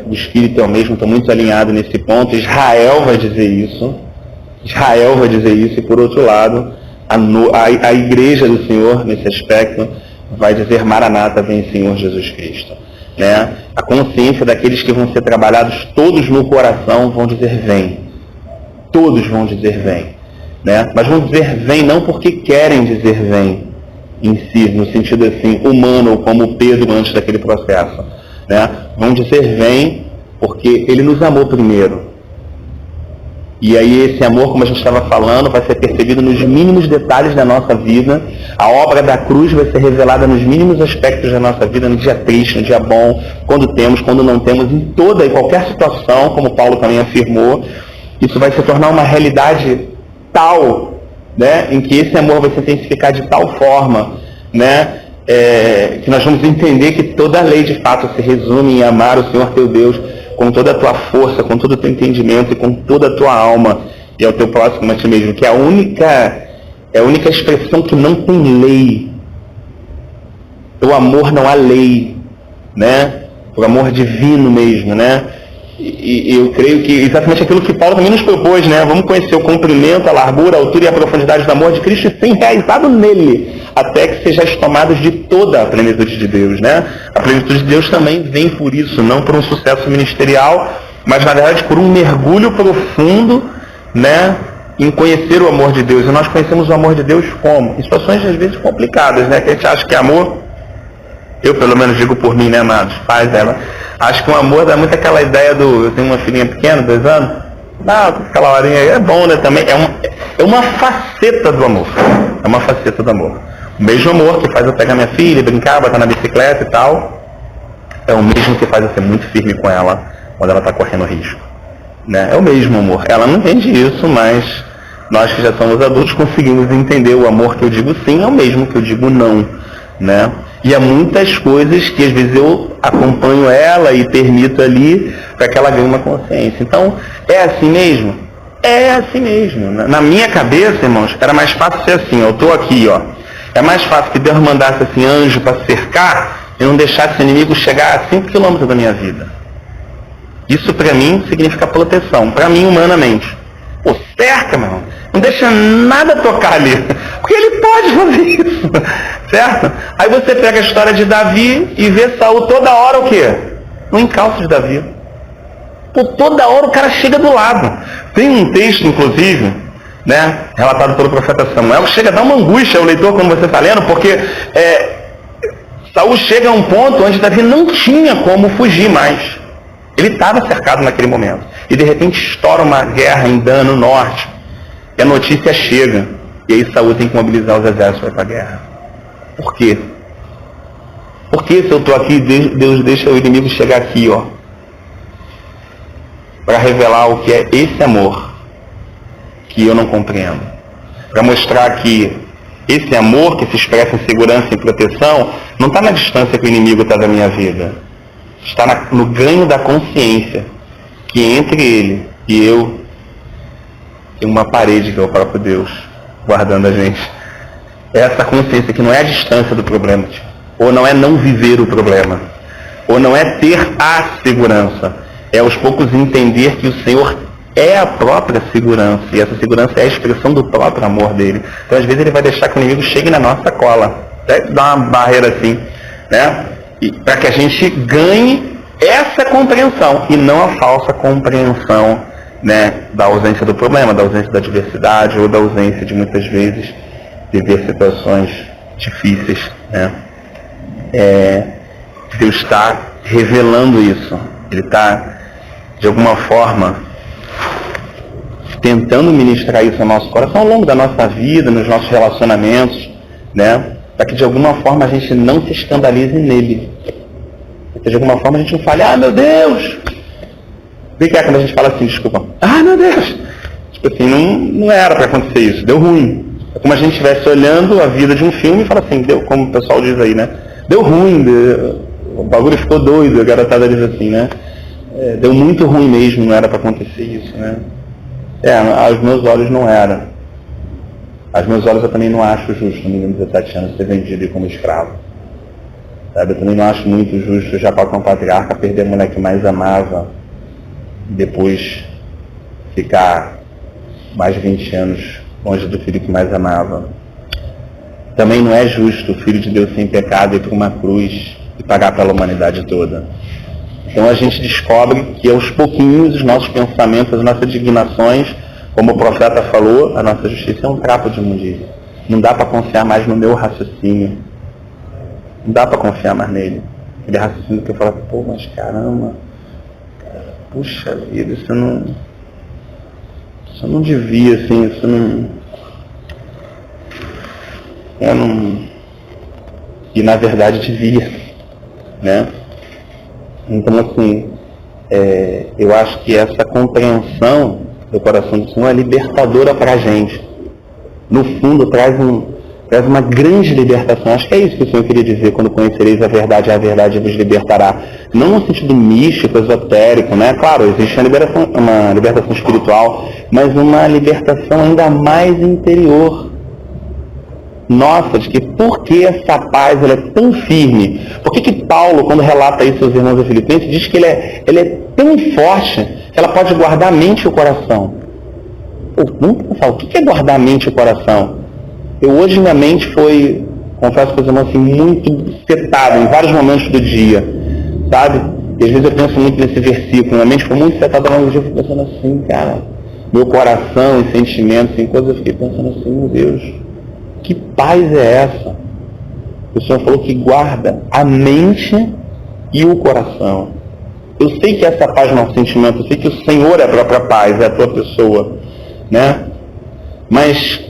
o Espírito é o mesmo, está muito alinhado nesse ponto. Israel vai dizer isso, e por outro lado, a igreja do Senhor, nesse aspecto, vai dizer Maranata, vem Senhor Jesus Cristo, né? A consciência daqueles que vão ser trabalhados todos no coração vão dizer vem, todos vão dizer vem, né? Mas vão dizer vem não porque querem dizer vem em si, no sentido assim, humano, como Pedro antes daquele processo, né? Vão dizer vem porque ele nos amou primeiro. E aí esse amor, como a gente estava falando, vai ser percebido nos mínimos detalhes da nossa vida. A obra da cruz vai ser revelada nos mínimos aspectos da nossa vida, no dia triste, no dia bom, quando temos, quando não temos, em toda e qualquer situação, como Paulo também afirmou. Isso vai se tornar uma realidade tal, né, em que esse amor vai se intensificar de tal forma, né, que nós vamos entender que toda a lei de fato se resume em amar o Senhor teu Deus com toda a tua força, com todo o teu entendimento e com toda a tua alma, e ao teu próximo a ti mesmo, que é a única expressão que não tem lei. O amor não há lei, né? O amor divino mesmo, né? E eu creio que exatamente aquilo que Paulo também nos propôs, né? Vamos conhecer o comprimento, a largura, a altura e a profundidade do amor de Cristo e ser enraizado nele, até que sejais tomados de toda a plenitude de Deus, né? A plenitude de Deus também vem por isso, não por um sucesso ministerial, mas na verdade por um mergulho profundo, né, em conhecer o amor de Deus. E nós conhecemos o amor de Deus como? Em situações às vezes complicadas, né? Que a gente acha que amor, eu pelo menos digo por mim, né, amados, pais dela, acho que o amor dá muito aquela ideia do, eu tenho uma filhinha pequena, 2 anos, aquela horinha aí, é bom, né, também, é uma faceta do amor, é uma faceta do amor. O mesmo amor que faz eu pegar minha filha, brincar, botar na bicicleta e tal, é o mesmo que faz eu ser muito firme com ela quando ela está correndo risco, né? É o mesmo amor. Ela não entende isso, mas nós que já somos adultos conseguimos entender o amor que eu digo sim é o mesmo que eu digo não, né? E há muitas coisas que às vezes eu acompanho ela e permito ali para que ela ganhe uma consciência. Então, é assim mesmo? É assim mesmo. Na minha cabeça, irmãos, era mais fácil ser assim, eu estou aqui, ó. É mais fácil que Deus mandasse assim anjo para cercar e não deixasse o inimigo chegar a 5 quilômetros da minha vida. Isso para mim significa proteção, para mim humanamente. Pô, cerca, meu irmão. Não deixa nada tocar ali, porque ele pode fazer isso, certo? Aí você pega a história de Davi e vê Saul toda hora o quê? No encalço de Davi. Pô, toda hora o cara chega do lado. Tem um texto, inclusive, né, relatado pelo profeta Samuel, que chega a dar uma angústia ao leitor quando você está lendo, porque Saul chega a um ponto onde Davi não tinha como fugir mais. Ele estava cercado naquele momento. E de repente estoura uma guerra em Dan, no norte. E a notícia chega. E aí Saul tem que mobilizar os exércitos para a guerra. Por quê? Porque se eu estou aqui, Deus deixa o inimigo chegar aqui, ó, para revelar o que é esse amor que eu não compreendo. Para mostrar que esse amor que se expressa em segurança e proteção não está na distância que o inimigo está da minha vida. Está no ganho da consciência que entre ele e eu tem uma parede que é o próprio Deus guardando a gente. Essa consciência que não é a distância do problema, ou não é não viver o problema, ou não é ter a segurança, é aos poucos entender que o Senhor é a própria segurança, e essa segurança é a expressão do próprio amor dele. Então às vezes ele vai deixar que o inimigo chegue na nossa cola, até dar uma barreira assim, né? Para que a gente ganhe essa compreensão e não a falsa compreensão, né, da ausência do problema, da ausência da adversidade ou da ausência de muitas vezes viver situações difíceis, né? Deus está revelando isso. Ele está, de alguma forma, tentando ministrar isso ao nosso coração ao longo da nossa vida, nos nossos relacionamentos, né? Para que de alguma forma a gente não se escandalize nele. Para que de alguma forma a gente não fale, ah, meu Deus! O que é quando a gente fala assim, desculpa? Ah, meu Deus! Tipo assim, não era para acontecer isso, deu ruim. É como a gente estivesse olhando a vida de um filme e fala assim, deu, como o pessoal diz aí, né? Deu ruim, o bagulho ficou doido, a garotada diz assim, né? Deu muito ruim mesmo, não era para acontecer isso, né? Aos meus olhos não era. Aos meus olhos eu também não acho justo, no menino de 17 anos, ser vendido como escravo. Sabe? Eu também não acho muito justo já para um patriarca perder a mulher que mais amava e depois ficar mais de 20 anos longe do filho que mais amava. Também não é justo o Filho de Deus sem pecado ir para uma cruz e pagar pela humanidade toda. Então a gente descobre que aos pouquinhos os nossos pensamentos, as nossas indignações, como o profeta falou, a nossa justiça é um trapo de imundícia. Não dá para confiar mais no meu raciocínio. Não dá para confiar mais nele. Aquele raciocínio que eu falo, pô, mas caramba, puxa vida, isso não devia, assim, isso não... E na verdade devia, né? Então, assim, eu acho que essa compreensão do coração do Senhor é libertadora para a gente. No fundo, traz uma grande libertação. Acho que é isso que o Senhor queria dizer quando conhecereis a verdade vos libertará. Não no sentido místico, esotérico, né? Claro, existe uma libertação espiritual, mas uma libertação ainda mais interior. Nossa, de que por que essa paz ela é tão firme? Por que Paulo, quando relata isso aos irmãos de Filipenses, diz que ele é tão forte que ela pode guardar a mente e o coração? Vamos pensar, o que é guardar a mente e o coração? Hoje minha mente foi, confesso para os irmãos, assim, muito setada em vários momentos do dia, sabe? E às vezes eu penso muito nesse versículo, minha mente foi muito setada ao longo do dia, eu fico pensando assim, cara, meu coração e sentimentos, em coisas, eu fiquei pensando assim, meu Deus, que paz é essa? O Senhor falou que guarda a mente e o coração. Eu sei que essa paz não é um sentimento, eu sei que o Senhor é a própria paz, é a tua pessoa, né? Mas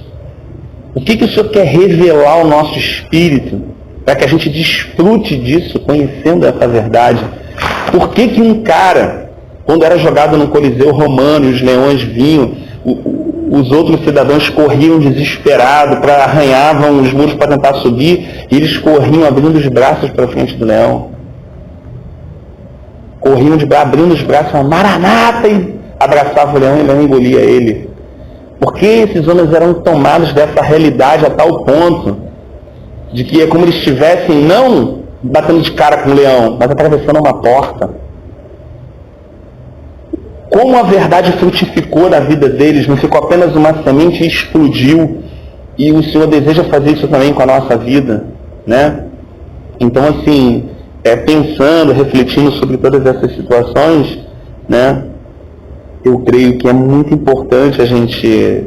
o que o Senhor quer revelar ao nosso espírito para que a gente desfrute disso, conhecendo essa verdade? Por que um cara, quando era jogado no Coliseu Romano e os leões vinham, os outros cidadãos corriam desesperados, arranhavam os muros para tentar subir, e eles corriam abrindo os braços para frente do leão. Corriam abrindo os braços, Maranata, e abraçavam o leão e o leão engolia ele. Porque esses homens eram tomados dessa realidade a tal ponto de que é como eles estivessem não batendo de cara com o leão, mas atravessando uma porta. Como a verdade frutificou na vida deles, não ficou apenas uma semente e explodiu. E o Senhor deseja fazer isso também com a nossa vida, né? Então, assim, pensando, refletindo sobre todas essas situações, né? Eu creio que é muito importante a gente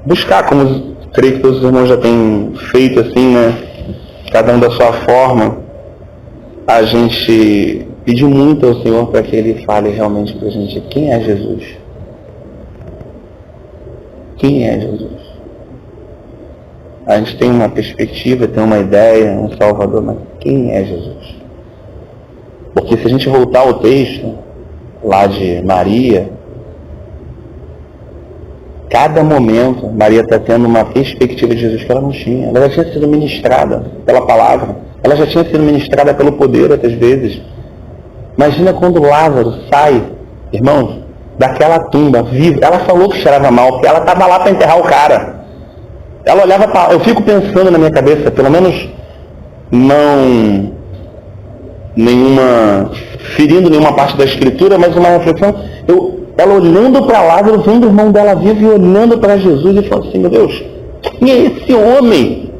buscar, como creio que todos os irmãos já têm feito, assim, né? Cada um da sua forma, a gente pedir muito ao Senhor para que Ele fale realmente para a gente quem é Jesus. Quem é Jesus? A gente tem uma perspectiva, tem uma ideia, um Salvador, mas quem é Jesus? Porque se a gente voltar ao texto lá de Maria, cada momento Maria está tendo uma perspectiva de Jesus que ela não tinha. Ela já tinha sido ministrada pela palavra, ela já tinha sido ministrada pelo poder outras vezes. Imagina quando Lázaro sai, irmãos, daquela tumba viva. Ela falou que cheirava mal, porque ela estava lá para enterrar o cara. Ela olhava para... Eu fico pensando na minha cabeça, pelo menos não ferindo nenhuma parte da escritura, mas uma reflexão. Ela olhando para Lázaro, vendo o irmão dela vivo e olhando para Jesus e falando assim, meu Deus, quem é esse homem?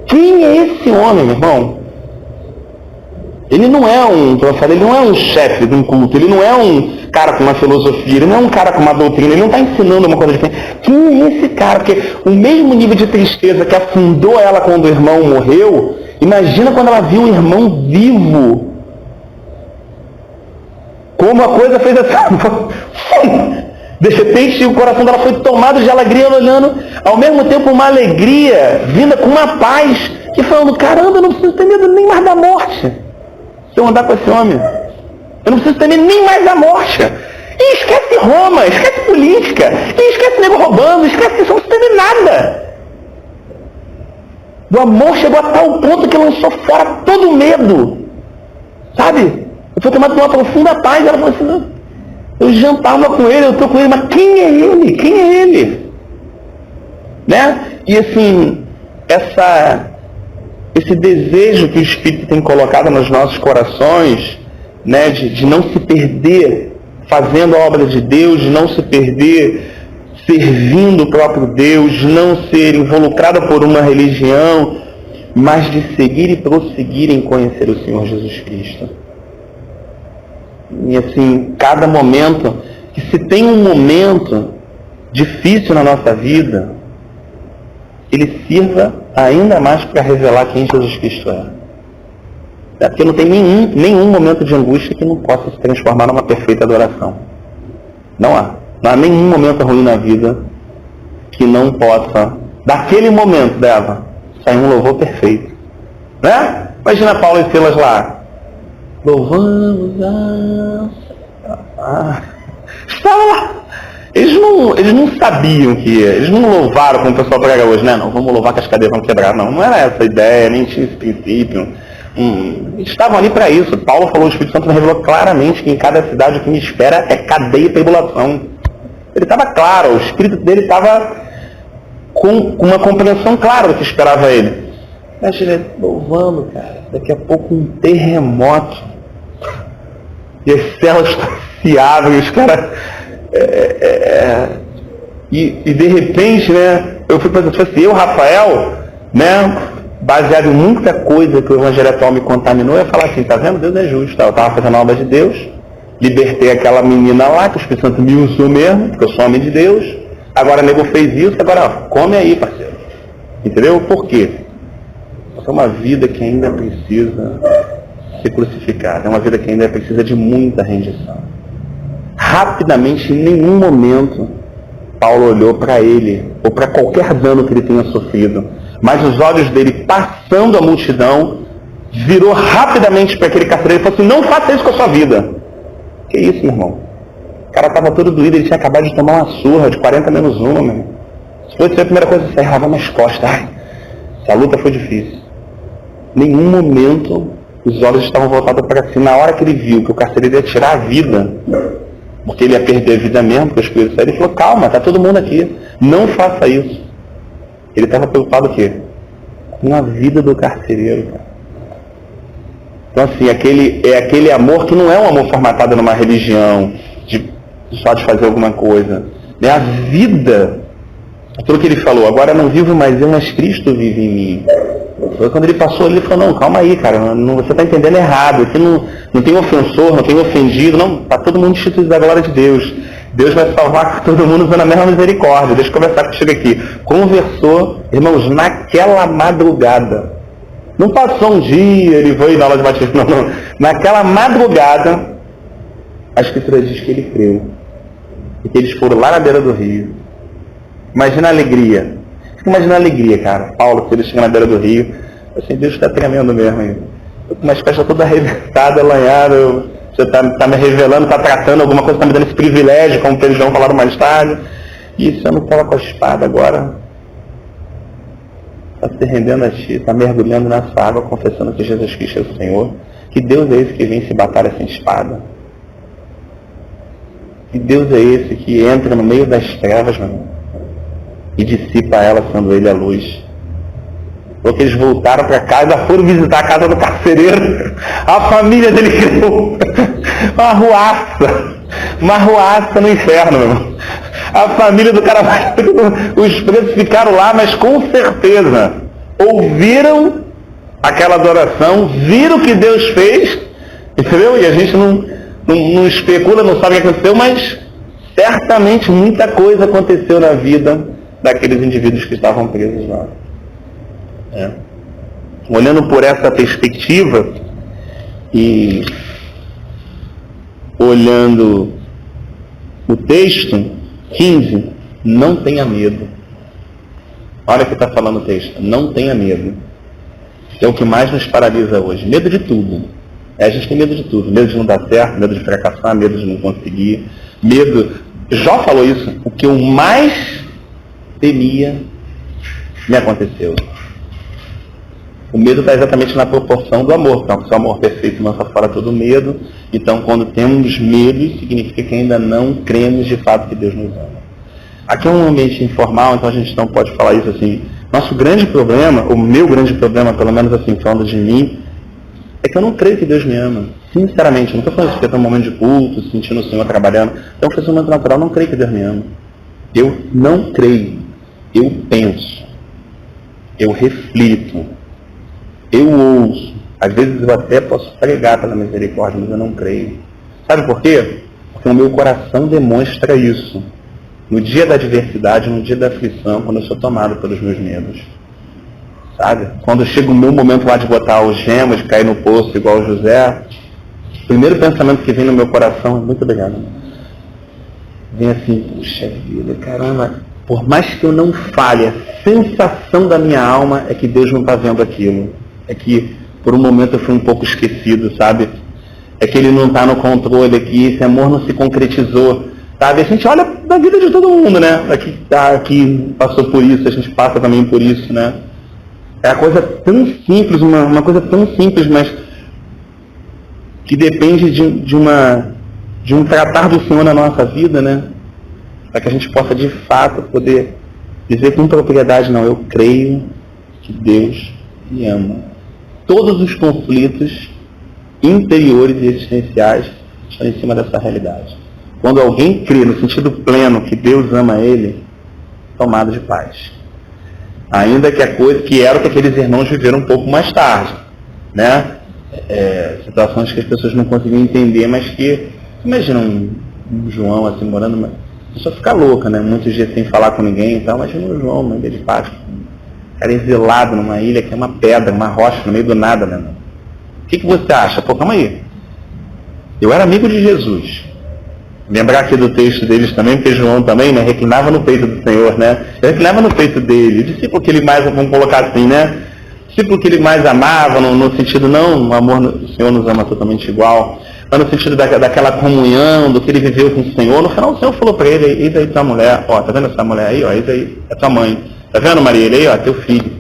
Quem é esse homem, meu irmão? Ele não é ele não é um chefe de um culto, ele não é um cara com uma filosofia, ele não é um cara com uma doutrina, ele não está ensinando uma coisa diferente. Quem é esse cara? Porque o mesmo nível de tristeza que afundou ela quando o irmão morreu, imagina quando ela viu o irmão vivo. Como a coisa fez assim. De repente o coração dela foi tomado de alegria, olhando, ao mesmo tempo uma alegria vinda com uma paz, que falando, caramba, eu não preciso ter medo nem mais da morte. Se eu andar com esse homem, eu não preciso temer nem mais a morte. E esquece Roma, esquece política, e esquece nego roubando, esquece isso, não precisa temer nada. O amor chegou a tal ponto que lançou fora todo o medo. Sabe? Eu fui tomado por uma profunda paz, ela falou assim, eu jantava com ele, eu estou com ele, mas quem é ele? Quem é ele? Né? E assim, esse desejo que o Espírito tem colocado nos nossos corações, né, de não se perder fazendo a obra de Deus, de não se perder servindo o próprio Deus, de não ser involucrado por uma religião, mas de seguir e prosseguir em conhecer o Senhor Jesus Cristo. E assim, cada momento, que se tem um momento difícil na nossa vida, ele sirva ainda mais para revelar quem Jesus Cristo é. Porque não tem nenhum momento de angústia que não possa se transformar numa perfeita adoração. Não há. Não há nenhum momento ruim na vida que não possa, daquele momento dela, sair um louvor perfeito. Né? Imagina Paulo e Silas lá. Louvamos estava lá. Eles não sabiam que ia. Eles não louvaram como o pessoal prega hoje, né? Não, vamos louvar que as cadeias vão quebrar. Não era essa a ideia, nem tinha esse princípio. Eles estavam ali para isso. Paulo falou, o Espírito Santo revelou claramente que em cada cidade o que me espera é cadeia e tribulação. Ele estava claro, o espírito dele estava com uma compreensão clara do que esperava ele. Mas ele louvando, cara, daqui a pouco um terremoto. E as células se abrem, os caras... E de repente, né, eu fui pensando, se fosse eu, Rafael, né, baseado em muita coisa que o Evangelho atual me contaminou, eu ia falar assim, tá vendo? Deus é justo. Eu estava fazendo a obra de Deus, libertei aquela menina lá, que o Espírito Santo me usou mesmo, porque eu sou homem de Deus, agora o nego fez isso, agora ó, come aí, parceiro. Entendeu? Por quê? Porque é uma vida que ainda precisa ser crucificada, é uma vida que ainda precisa de muita rendição. Rapidamente, em nenhum momento, Paulo olhou para ele, ou para qualquer dano que ele tenha sofrido, mas os olhos dele, passando a multidão, virou rapidamente para aquele carcereiro e falou assim, não faça isso com a sua vida. Que isso, meu irmão? O cara estava todo doído, ele tinha acabado de tomar uma surra de 40 menos 1, meu irmão. Se fosse a primeira coisa, você errava nas costas. Ai, essa luta foi difícil. Nenhum momento os olhos estavam voltados para si. Na hora que ele viu que o carcereiro ia tirar a vida, porque ele ia perder a vida mesmo, porque o Espírito Santo, ele falou, calma, está todo mundo aqui, não faça isso. Ele estava preocupado o quê? Com a vida do carcereiro, cara. Então assim, aquele amor que não é um amor formatado numa religião, só de fazer alguma coisa. É a vida, aquilo que ele falou, agora não vivo mais eu, mas Cristo vive em mim. Foi quando ele passou ali, ele falou, não, calma aí, cara, você está entendendo errado, aqui não tem ofensor, não tem ofendido, não, está todo mundo instituído da glória de Deus. Deus vai salvar todo mundo usando a mesma misericórdia. Deixa eu conversar contigo aqui. Conversou, irmãos, naquela madrugada. Não passou um dia, ele foi na aula de batismo, não. Naquela madrugada, a Escritura diz que ele creu. E que eles foram lá na beira do rio. Imagina a alegria. Imagina a alegria, cara. Paulo, que ele chega na beira do rio. Assim, Deus está tremendo mesmo. Estou com uma espécie toda arrebentada, lanhada. Você está me revelando, está tratando alguma coisa, está me dando esse privilégio, como eles vão falar mais tarde. E você não estava com a espada agora. Está se rendendo a ti, está mergulhando nessa água, confessando que Jesus Cristo é o Senhor. Que Deus é esse que vence batalha sem espada. Que Deus é esse que entra no meio das trevas, meu irmão, e dissipa ela, sendo ele a luz. Porque eles voltaram para casa, foram visitar a casa do carcereiro. A família dele criou uma ruaça no inferno, meu irmão. A família do cara, os presos ficaram lá, mas com certeza ouviram aquela adoração, viram o que Deus fez, entendeu? E a gente não especula, não sabe o que aconteceu, mas certamente muita coisa aconteceu na vida daqueles indivíduos que estavam presos lá. Olhando por essa perspectiva e olhando o texto 15, não tenha medo. Olha o que está falando o texto, não tenha medo. É o que mais nos paralisa hoje. Medo de tudo. A gente tem medo de tudo. Medo de não dar certo, medo de fracassar, medo de não conseguir. Medo. Jó falou isso. O que eu mais temia me aconteceu. O medo está exatamente na proporção do amor. Então, se o amor perfeito lança fora todo medo. Então, quando temos medo, significa que ainda não cremos de fato que Deus nos ama. Aqui é um ambiente informal, então a gente não pode falar isso assim. Nosso grande problema, o meu grande problema, pelo menos assim, falando de mim, é que eu não creio que Deus me ama. Sinceramente, eu não estou falando isso porque eu estou num momento de culto, sentindo o Senhor trabalhando. Então, por momento natural, eu não creio que Deus me ama. Eu não creio. Eu penso. Eu reflito. Eu ouço. Às vezes eu até posso pregar pela misericórdia, mas eu não creio. Sabe por quê? Porque o meu coração demonstra isso. No dia da adversidade, no dia da aflição, quando eu sou tomado pelos meus medos. Sabe? Quando chega o meu momento lá de botar os gemos, de cair no poço igual o José, o primeiro pensamento que vem no meu coração é muito obrigado. Vem assim, puxa vida, caramba, por mais que eu não falhe, a sensação da minha alma é que Deus não está vendo aquilo. É que por um momento eu fui um pouco esquecido, sabe? É que Ele não está no controle aqui, esse amor não se concretizou. Sabe? A gente olha da vida de todo mundo, né? Aqui passou por isso, a gente passa também por isso, né? É a coisa tão simples, uma coisa tão simples, mas que depende de um tratar do Senhor na nossa vida, né? Para que a gente possa de fato poder dizer com propriedade, não, eu creio que Deus me ama. Todos os conflitos interiores e existenciais estão em cima dessa realidade. Quando alguém crê no sentido pleno que Deus ama ele, tomado de paz. Ainda que a coisa que era o que aqueles irmãos viveram um pouco mais tarde, né? Situações que as pessoas não conseguiam entender, mas que, imagina um João assim morando, a pessoa fica louca, né? Muitos dias sem falar com ninguém e tal, imagina um João, uma ilha de paz, um cara exilado numa ilha que é uma pedra, uma rocha, no meio do nada, né? O que você acha? Pô, calma aí. Eu era amigo de Jesus. Lembrar aqui do texto deles também, porque João também, né, reclinava no peito do Senhor, né? Ele reclinava no peito dele. O discípulo que ele mais, vamos colocar assim, né? O discípulo que ele mais amava, no sentido, não, o amor do Senhor nos ama totalmente igual. no sentido daquela comunhão, do que ele viveu com o Senhor. No final o Senhor falou para ele, eis aí tua mulher, ó, tá vendo essa mulher aí, ó, eis aí é tua mãe. Tá vendo, Maria? Ele aí, ó, teu filho.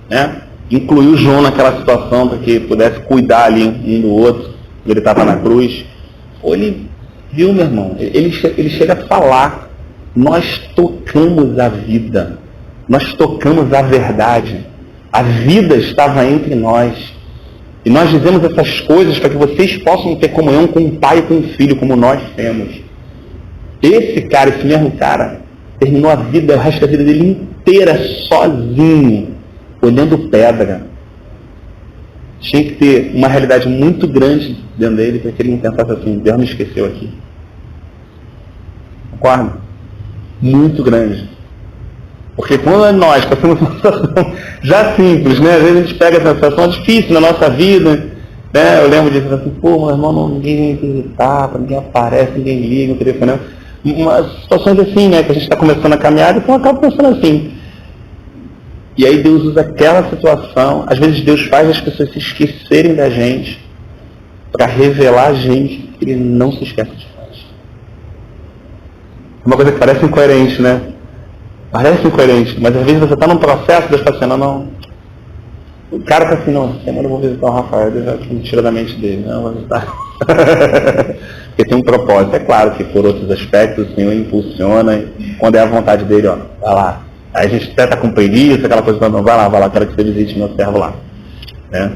Né? Incluiu João naquela situação para que pudesse cuidar ali um do outro, ele estava na cruz. Ou ele viu, meu irmão, ele chega a falar, nós tocamos a vida, nós tocamos a verdade, a vida estava entre nós. E nós dizemos essas coisas para que vocês possam ter comunhão com o Pai e com o Filho, como nós temos. Esse mesmo cara, terminou a vida, o resto da vida dele inteira sozinho, olhando pedra. Tinha que ter uma realidade muito grande dentro dele para que ele não pensasse assim, Deus me esqueceu aqui. Concorda? Muito grande. Porque quando nós passamos uma situação já simples, né? Às vezes a gente pega essa situação difícil na nossa vida, né? Eu lembro disso assim, pô, meu irmão, ninguém vem visitar, ninguém aparece, ninguém liga, o telefone. Umas situações assim, né? Que a gente está começando a caminhar, então acaba pensando assim. E aí Deus usa aquela situação, às vezes Deus faz as pessoas se esquecerem da gente para revelar a gente que Ele não se esquece de nós. Uma coisa que parece incoerente, né? Parece incoerente, mas às vezes você está num processo, Deus está assim, não. O cara está assim, não, semana eu vou visitar o Rafael, Deus vai me tira da mente dele, não, vou visitar. Porque tem um propósito, é claro que por outros aspectos o Senhor impulsiona, quando é a vontade dele, ó, vai lá. Aí a gente até está com preguiça, aquela coisa, não, vai lá, quero que você visite meu servo lá. Né?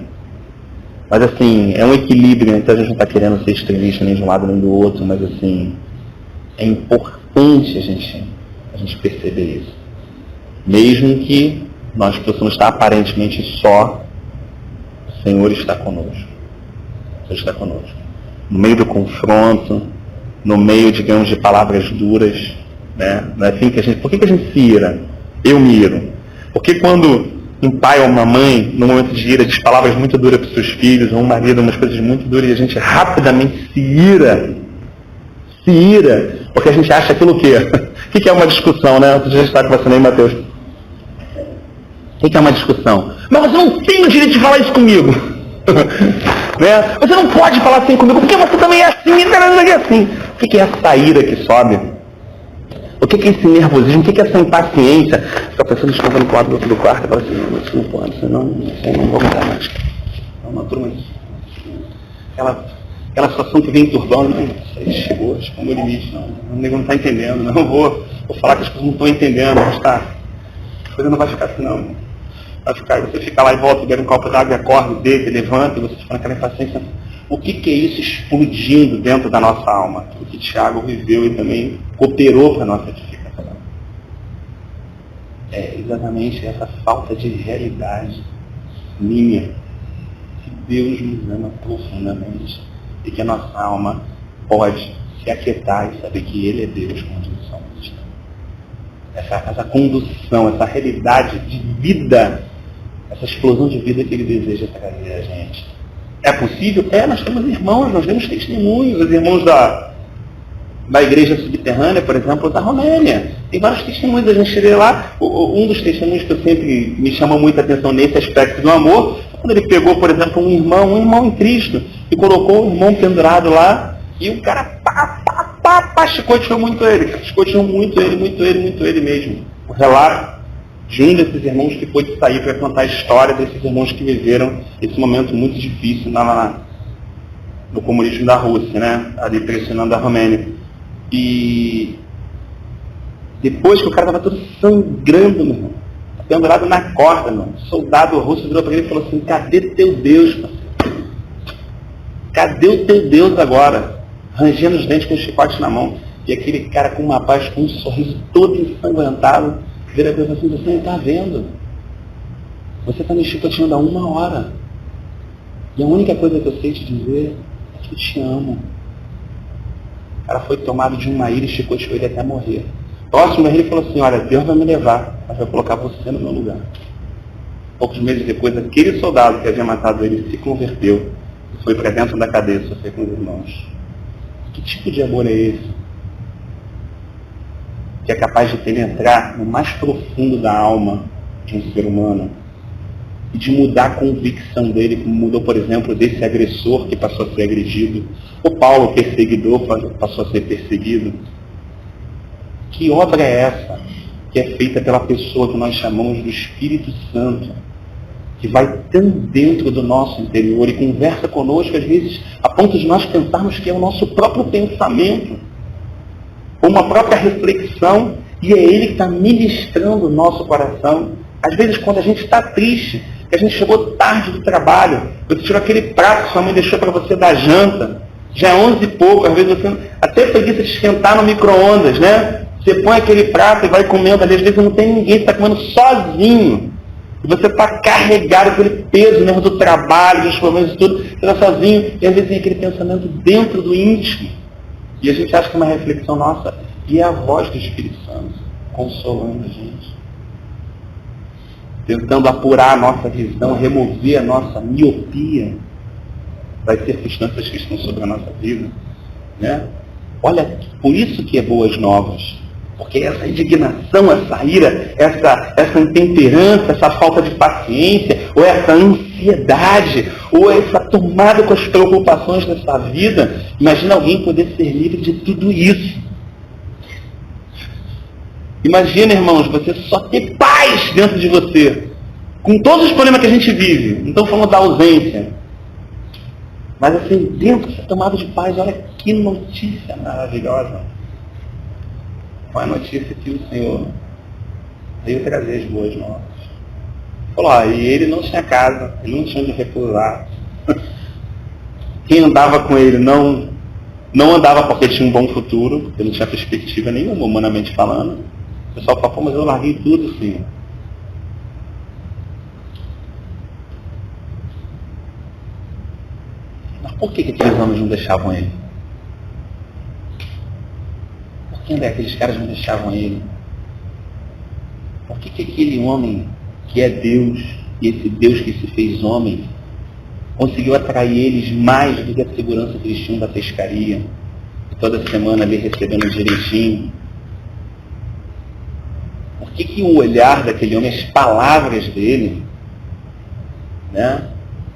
Mas assim, é um equilíbrio, então a gente não está querendo ser extremista nem de um lado nem do outro, mas assim, é importante a gente perceber isso. Mesmo que nós possamos estar aparentemente só, o Senhor está conosco. O Senhor está conosco. No meio do confronto, no meio, digamos, de palavras duras, né? Não é assim que por que a gente se ira? Eu me iro. Porque quando um pai ou uma mãe, no momento de ira, diz palavras muito duras para os seus filhos, ou um marido, umas coisas muito duras, e a gente rapidamente se ira, porque a gente acha aquilo o quê? O que é uma discussão, né? Você já está conversando aí, Mateus. O que é uma discussão? Mas você não tem o direito de falar isso comigo. Né? Você não pode falar assim comigo, porque você também é assim, e assim. O que é essa ira que sobe? O que é esse nervosismo? O que é essa impaciência? Fica pensando, escovando para o lado do outro do quarto, e fala assim, não, isso não pode, senão eu não vou aguentar mais. É uma turma isso. Aquela situação que vem turbando, não, chegou, acho que é o meu limite, não, o nego não está entendendo, não vou falar que as pessoas não estão entendendo, mas tá, a coisa não vai ficar assim não, vai ficar, você fica lá e volta, bebe um copo d'água e acorda, deita, levanta, e você fica naquela impaciência. O que é isso explodindo dentro da nossa alma? O que Tiago viveu e também cooperou para a nossa edificação. É exatamente essa falta de realidade minha, que Deus nos ama profundamente e que a nossa alma pode se aquietar e saber que Ele é Deus como nós somos. Essa condução, essa realidade de vida, essa explosão de vida que Ele deseja trazer a gente. É possível? Nós temos irmãos, nós temos testemunhos, os irmãos da igreja subterrânea, por exemplo, da Romênia. Tem vários testemunhos, a gente vê lá, um dos testemunhos que eu sempre me chama muita atenção nesse aspecto do amor, quando ele pegou, por exemplo, um irmão em Cristo, e colocou o irmão pendurado lá, e o cara chicoteou muito ele mesmo. O relato de um desses irmãos que pôde sair para contar a história desses irmãos que viveram esse momento muito difícil no comunismo da Rússia, né? Ali pressionando a Romênia. E depois que o cara estava todo sangrando, meu irmão, pendurado na corda, meu, o soldado russo virou para ele e falou assim, cadê teu Deus, parceiro? Cadê o teu Deus agora? Rangendo os dentes com o chicote na mão. E aquele cara com uma paz, com um sorriso todo ensanguentado, vira a coisa assim, você não está vendo. Você está me chicoteando há 1 hora. E a única coisa que eu sei te dizer é que eu te amo. O cara foi tomado de uma ira e chicoteou ele até morrer. Próximo ele falou assim, olha, Deus vai me levar, mas vai colocar você no meu lugar. Poucos meses depois, aquele soldado que havia matado ele se converteu e foi para dentro da cadeia sofrer com os irmãos. Que tipo de amor é esse? Que é capaz de penetrar no mais profundo da alma de um ser humano e de mudar a convicção dele, como mudou, por exemplo, desse agressor que passou a ser agredido, o Paulo, perseguidor, passou a ser perseguido. Que obra é essa que é feita pela pessoa que nós chamamos do Espírito Santo, que vai tão dentro do nosso interior e conversa conosco, às vezes, a ponto de nós pensarmos que é o nosso próprio pensamento, ou uma própria reflexão, e é Ele que está ministrando o nosso coração. Às vezes, quando a gente está triste, que a gente chegou tarde do trabalho, você tirou aquele prato que sua mãe deixou para você dar janta, já é 11 e pouco, às vezes você até preguiça de esquentar no micro-ondas, né? Você põe aquele prato e vai comendo ali, às vezes não tem ninguém, você está comendo sozinho. E você está carregado por aquele peso mesmo do trabalho, dos problemas e tudo, você está sozinho, e às vezes tem aquele pensamento dentro do íntimo. E a gente acha que é uma reflexão nossa, e é a voz do Espírito Santo, consolando a gente. Tentando apurar a nossa visão, remover a nossa miopia das circunstâncias que estão sobre a nossa vida. Né? Olha, por isso que é boas novas. Porque essa indignação, essa ira, essa intemperança, essa falta de paciência, ou essa ansiedade, ou essa tomada com as preocupações dessa vida, imagina alguém poder ser livre de tudo isso. Imagina, irmãos, você só ter paz dentro de você, com todos os problemas que a gente vive. Não estou falando da ausência. Mas assim, dentro dessa tomada de paz, olha que notícia maravilhosa. Qual é a notícia que o Senhor veio trazer as boas novas? Falou, e ele não tinha casa, ele não tinha onde repousar. Quem andava com ele não andava porque tinha um bom futuro, porque não tinha perspectiva nenhuma, humanamente falando. O pessoal falou, mas eu larguei tudo, Senhor. Mas por que aqueles homens não deixavam ele? Por que aqueles caras não deixavam ele? Por que aquele homem que é Deus, e esse Deus que se fez homem, conseguiu atrair eles mais do que a segurança que eles tinham da pescaria, e toda semana ali recebendo direitinho? Por que o olhar daquele homem, as palavras dele, né,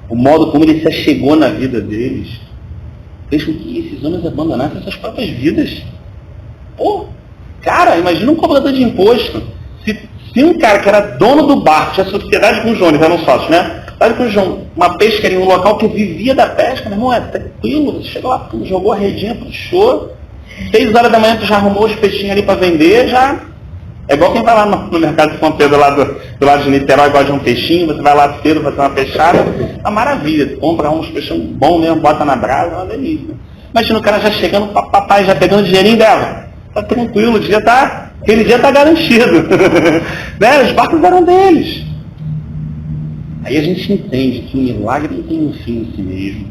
o modo como ele se achegou na vida deles, fez com que esses homens abandonassem suas próprias vidas? Pô, cara, imagina um cobrador de imposto. Se um cara que era dono do barco, tinha sociedade com o João, eles eram sócios, né? Sabe com o João, uma pescaria em um local que vivia da pesca, meu irmão, é tranquilo, você chegou lá, jogou a redinha, puxou, 6 horas da manhã tu já arrumou os peixinhos ali para vender, já... É igual quem vai lá no mercado de São Pedro, lá do lado de Niterói, gosta de um peixinho, você vai lá cedo fazer uma peixada, é uma maravilha, tu compra uns peixinhos bons mesmo, bota na brasa, é uma delícia. Imagina o cara já chegando, papai, já pegando dinheirinho dela. Tá tranquilo, aquele dia tá garantido. Né? Os barcos eram deles. Aí a gente entende que o milagre não tem um fim em si mesmo,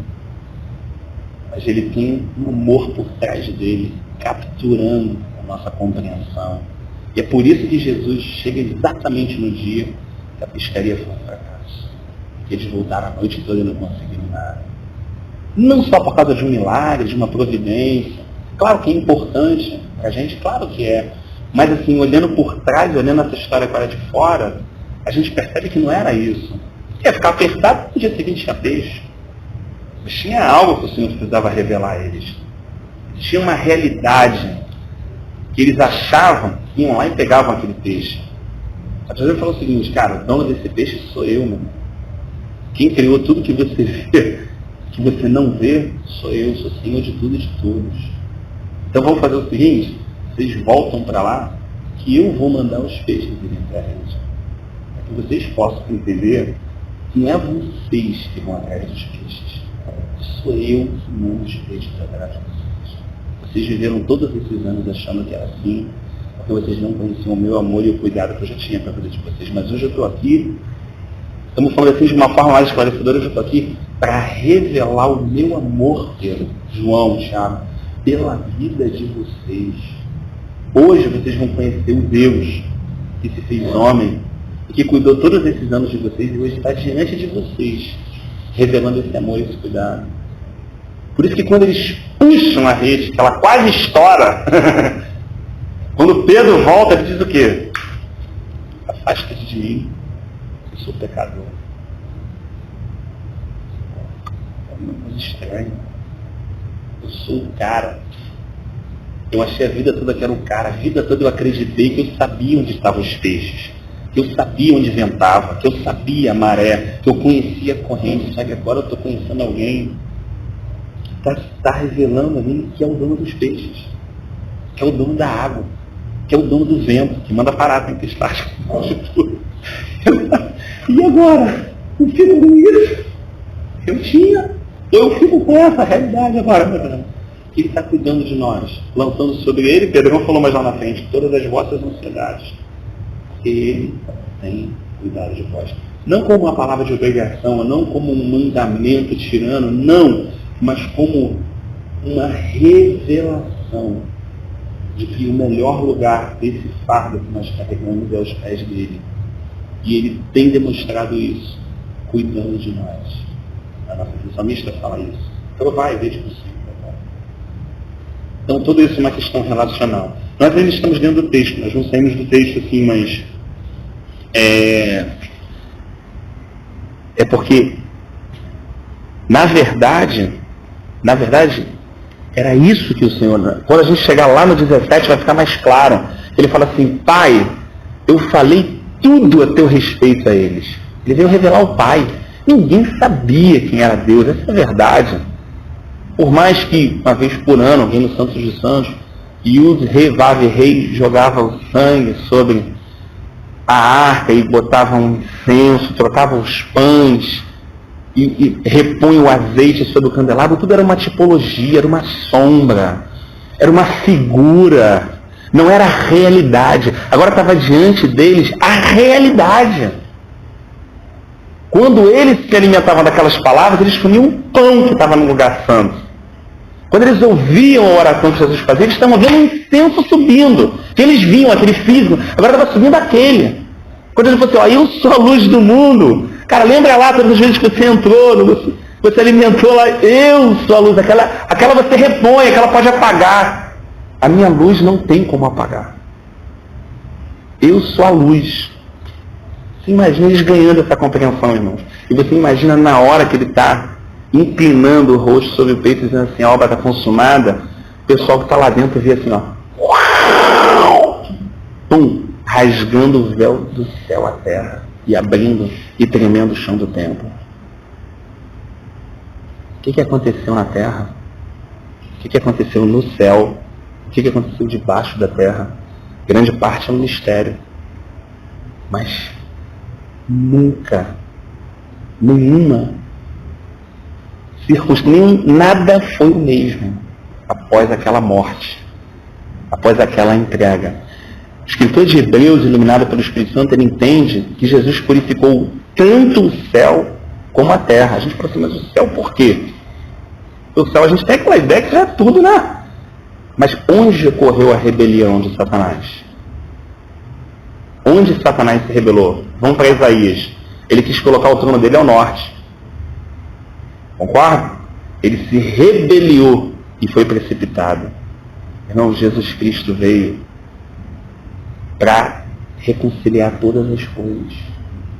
mas ele tem um amor por trás dele, capturando a nossa compreensão. E é por isso que Jesus chega exatamente no dia que a pescaria foi um fracasso. Que eles voltaram a noite toda e não conseguiram nada. Não só por causa de um milagre, de uma providência. Claro que é importante para a gente, claro que é. Mas assim, olhando por trás, olhando essa história agora de fora, a gente percebe que não era isso. Ia ficar apertado, no dia seguinte tinha peixe. Mas tinha algo que o Senhor precisava revelar a eles. Tinha uma realidade que eles achavam que iam lá e pegavam aquele peixe. A Jesus falou o seguinte, cara, o dono desse peixe sou eu, meu irmão. Quem criou tudo que você vê, que você não vê, sou eu, sou Senhor de tudo e de todos. Então vamos fazer o seguinte, vocês voltam para lá, que eu vou mandar os peixes irem para eles. Para que vocês possam entender que não é vocês que vão atrás dos peixes. Sou eu que mando os peixes atrás de vocês. Vocês viveram todos esses anos achando que era assim, porque vocês não conheciam o meu amor e o cuidado que eu já tinha para a vida de vocês. Mas hoje eu estou aqui, estamos falando assim de uma forma mais esclarecedora, hoje eu estou aqui para revelar o meu amor pelo João, Thiago, pela vida de vocês. Hoje vocês vão conhecer o Deus que se fez homem e que cuidou todos esses anos de vocês e hoje está diante de vocês, revelando esse amor e esse cuidado. Por isso que quando eles puxam a rede, que ela quase estoura, quando Pedro volta, ele diz o quê? Afasta-te de mim, eu sou pecador. uma coisa estranha. Eu sou o cara. Eu achei a vida toda que era o cara. A vida toda eu acreditei que eu sabia onde estavam os peixes, que eu sabia onde ventava, que eu sabia a maré, que eu conhecia a corrente. Só que agora eu estou conhecendo alguém que está revelando a mim que é o dono dos peixes, que é o dono da água, que é o dono do vento, que manda parar a tempestade. E agora? Eu fico com isso? Eu fico com essa realidade agora. Ele está cuidando de nós, lançando sobre ele, Pedrão falou mais lá na frente, todas as vossas ansiedades. Porque ele tem cuidado de vós. Não como uma palavra de obrigação, não como um mandamento tirano, não, mas como uma revelação de que o melhor lugar desse fardo que nós carregamos é aos pés dele. E ele tem demonstrado isso, cuidando de nós. A nossa salmista fala isso. Provai e vede possível. Então, tudo isso é uma questão relacional. Nós ainda estamos dentro do texto, nós não saímos do texto assim, mas é porque, na verdade, era isso que o Senhor... Quando a gente chegar lá no 17, vai ficar mais claro. Ele fala assim, Pai, eu falei tudo a teu respeito a eles. Ele veio revelar o Pai. Ninguém sabia quem era Deus, essa é a verdade. Por mais que, uma vez por ano, alguém no Santos de Santos, e o rei jogava o sangue sobre a arca e botava um incenso, trocava os pães e repunha o azeite sobre o candelabro, tudo era uma tipologia, era uma sombra, era uma figura, não era a realidade. Agora estava diante deles a realidade. Quando eles se alimentavam daquelas palavras, eles comiam um pão que estava no lugar santo. Quando eles ouviam a oração que Jesus fazia, eles estavam vendo um incenso subindo. Que eles viam aquele físico, agora estava subindo aquele. Quando ele falou assim, eu sou a luz do mundo. Cara, lembra lá todas as vezes que você entrou, você alimentou lá, eu sou a luz. Aquela você repõe, aquela pode apagar. A minha luz não tem como apagar. Eu sou a luz. Você imagina eles ganhando essa compreensão, irmãos. E você imagina na hora que ele está inclinando o rosto sobre o peito, dizendo assim, a obra está consumada, o pessoal que está lá dentro vê assim, pum, rasgando o véu do céu à terra, e abrindo e tremendo o chão do templo. O que aconteceu na terra? O que aconteceu no céu? O que aconteceu debaixo da terra? Grande parte é um mistério. Mas nunca, nada foi o mesmo após aquela morte, após aquela entrega. O escritor de Hebreus, iluminado pelo Espírito Santo, ele entende que Jesus purificou tanto o céu como a terra. A gente fala assim, mas o céu por quê? O céu a gente tem aquela ideia que já é tudo, né? Mas onde ocorreu a rebelião de Satanás? Onde Satanás se rebelou? Vamos para Isaías. Ele quis colocar o trono dele ao norte. Concorda? Ele se rebeliou e foi precipitado. Irmão, Jesus Cristo veio para reconciliar todas as coisas.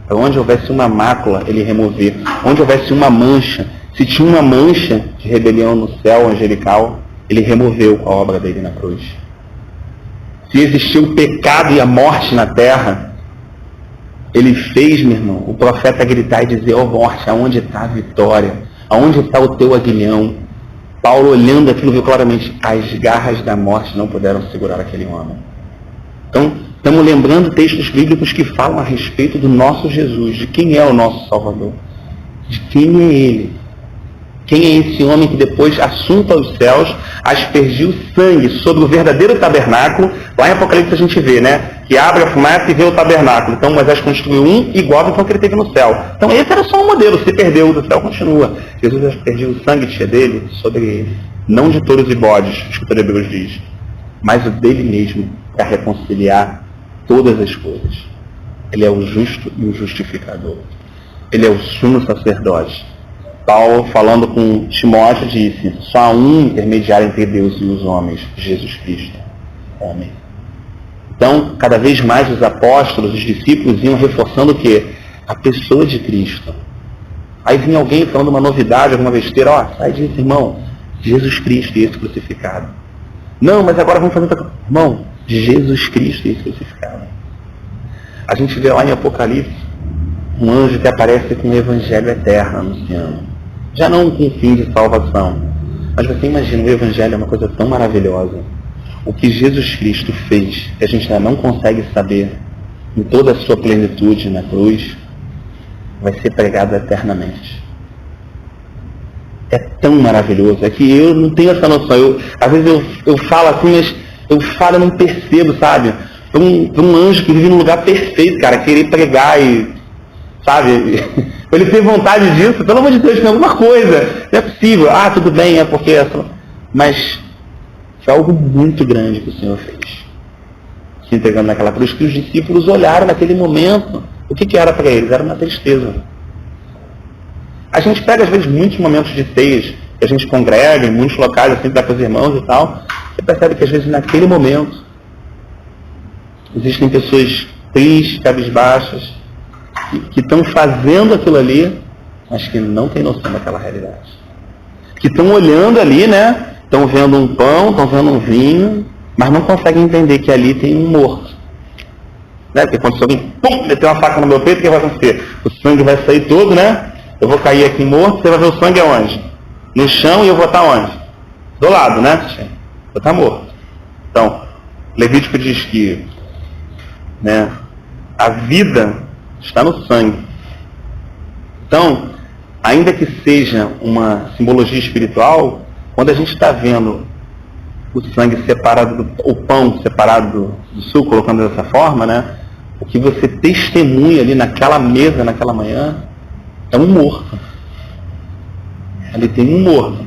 Para onde houvesse uma mácula, ele remover. Onde houvesse uma mancha, se tinha uma mancha de rebelião no céu angelical, ele removeu com a obra dele na cruz. Se existiu o pecado e a morte na terra, ele fez, meu irmão, o profeta gritar e dizer, morte, aonde está a vitória? Aonde está o teu aguilhão? Paulo, olhando aquilo, viu claramente, as garras da morte não puderam segurar aquele homem. Então, estamos lembrando textos bíblicos que falam a respeito do nosso Jesus, de quem é o nosso Salvador, de quem é Ele. Quem é esse homem que depois, assunto aos céus, aspergiu sangue sobre o verdadeiro tabernáculo? Lá em Apocalipse a gente vê, né? Que abre a fumaça e vê o tabernáculo. Então Moisés construiu um igual ao que ele teve no céu. Então esse era só um modelo, se perdeu, do céu continua. Jesus aspergiu o sangue dele sobre ele. Não de touros e bodes, o escritor de Hebreus diz, mas o dele mesmo, para reconciliar todas as coisas. Ele é o justo e o justificador. Ele é o sumo sacerdote. Paulo, falando com Timóteo, disse, só há um intermediário entre Deus e os homens, Jesus Cristo, homem. Então, cada vez mais os apóstolos, os discípulos iam reforçando o quê? A pessoa de Cristo. Aí vinha alguém falando uma novidade, alguma besteira, ó, sai disso, irmão, Jesus Cristo e esse crucificado. Não, mas agora vamos fazer outra coisa. Irmão, Jesus Cristo e esse crucificado. A gente vê lá em Apocalipse um anjo que aparece com o evangelho eterno anunciando. Já não com fim de salvação. Mas você imagina, o evangelho é uma coisa tão maravilhosa. O que Jesus Cristo fez, que a gente ainda não consegue saber, em toda a sua plenitude na cruz, vai ser pregado eternamente. É tão maravilhoso. É que eu não tenho essa noção. Às vezes eu falo assim, mas eu falo e não percebo, sabe? Para um anjo que vive num lugar perfeito, cara, querer pregar e, sabe? Ele ter vontade disso, pelo amor de Deus, tem alguma coisa. Não é possível. Ah, tudo bem, é porque... Mas foi algo muito grande que o Senhor fez. Se entregando naquela cruz, que os discípulos olharam naquele momento. O que era para eles? Era uma tristeza. A gente pega, às vezes, muitos momentos de ceias, que a gente congrega em muitos locais, assim, dá para os irmãos e tal. Você percebe que, às vezes, naquele momento, existem pessoas tristes, cabisbaixas, que estão fazendo aquilo ali, mas que não têm noção daquela realidade. Que estão olhando ali, né? Estão vendo um pão, estão vendo um vinho, mas não conseguem entender que ali tem um morto. Né? Porque quando alguém meter uma faca no meu peito, o que vai acontecer? O sangue vai sair todo, né? Eu vou cair aqui morto, você vai ver o sangue aonde? No chão, e eu vou estar onde? Do lado, né? Vou estar morto. Então, Levítico diz que, né, a vida está no sangue. Então, ainda que seja uma simbologia espiritual, quando a gente está vendo o sangue separado, o pão separado do suco, colocando dessa forma, né, o que você testemunha ali naquela mesa, naquela manhã, é um morto. Ali tem um morto.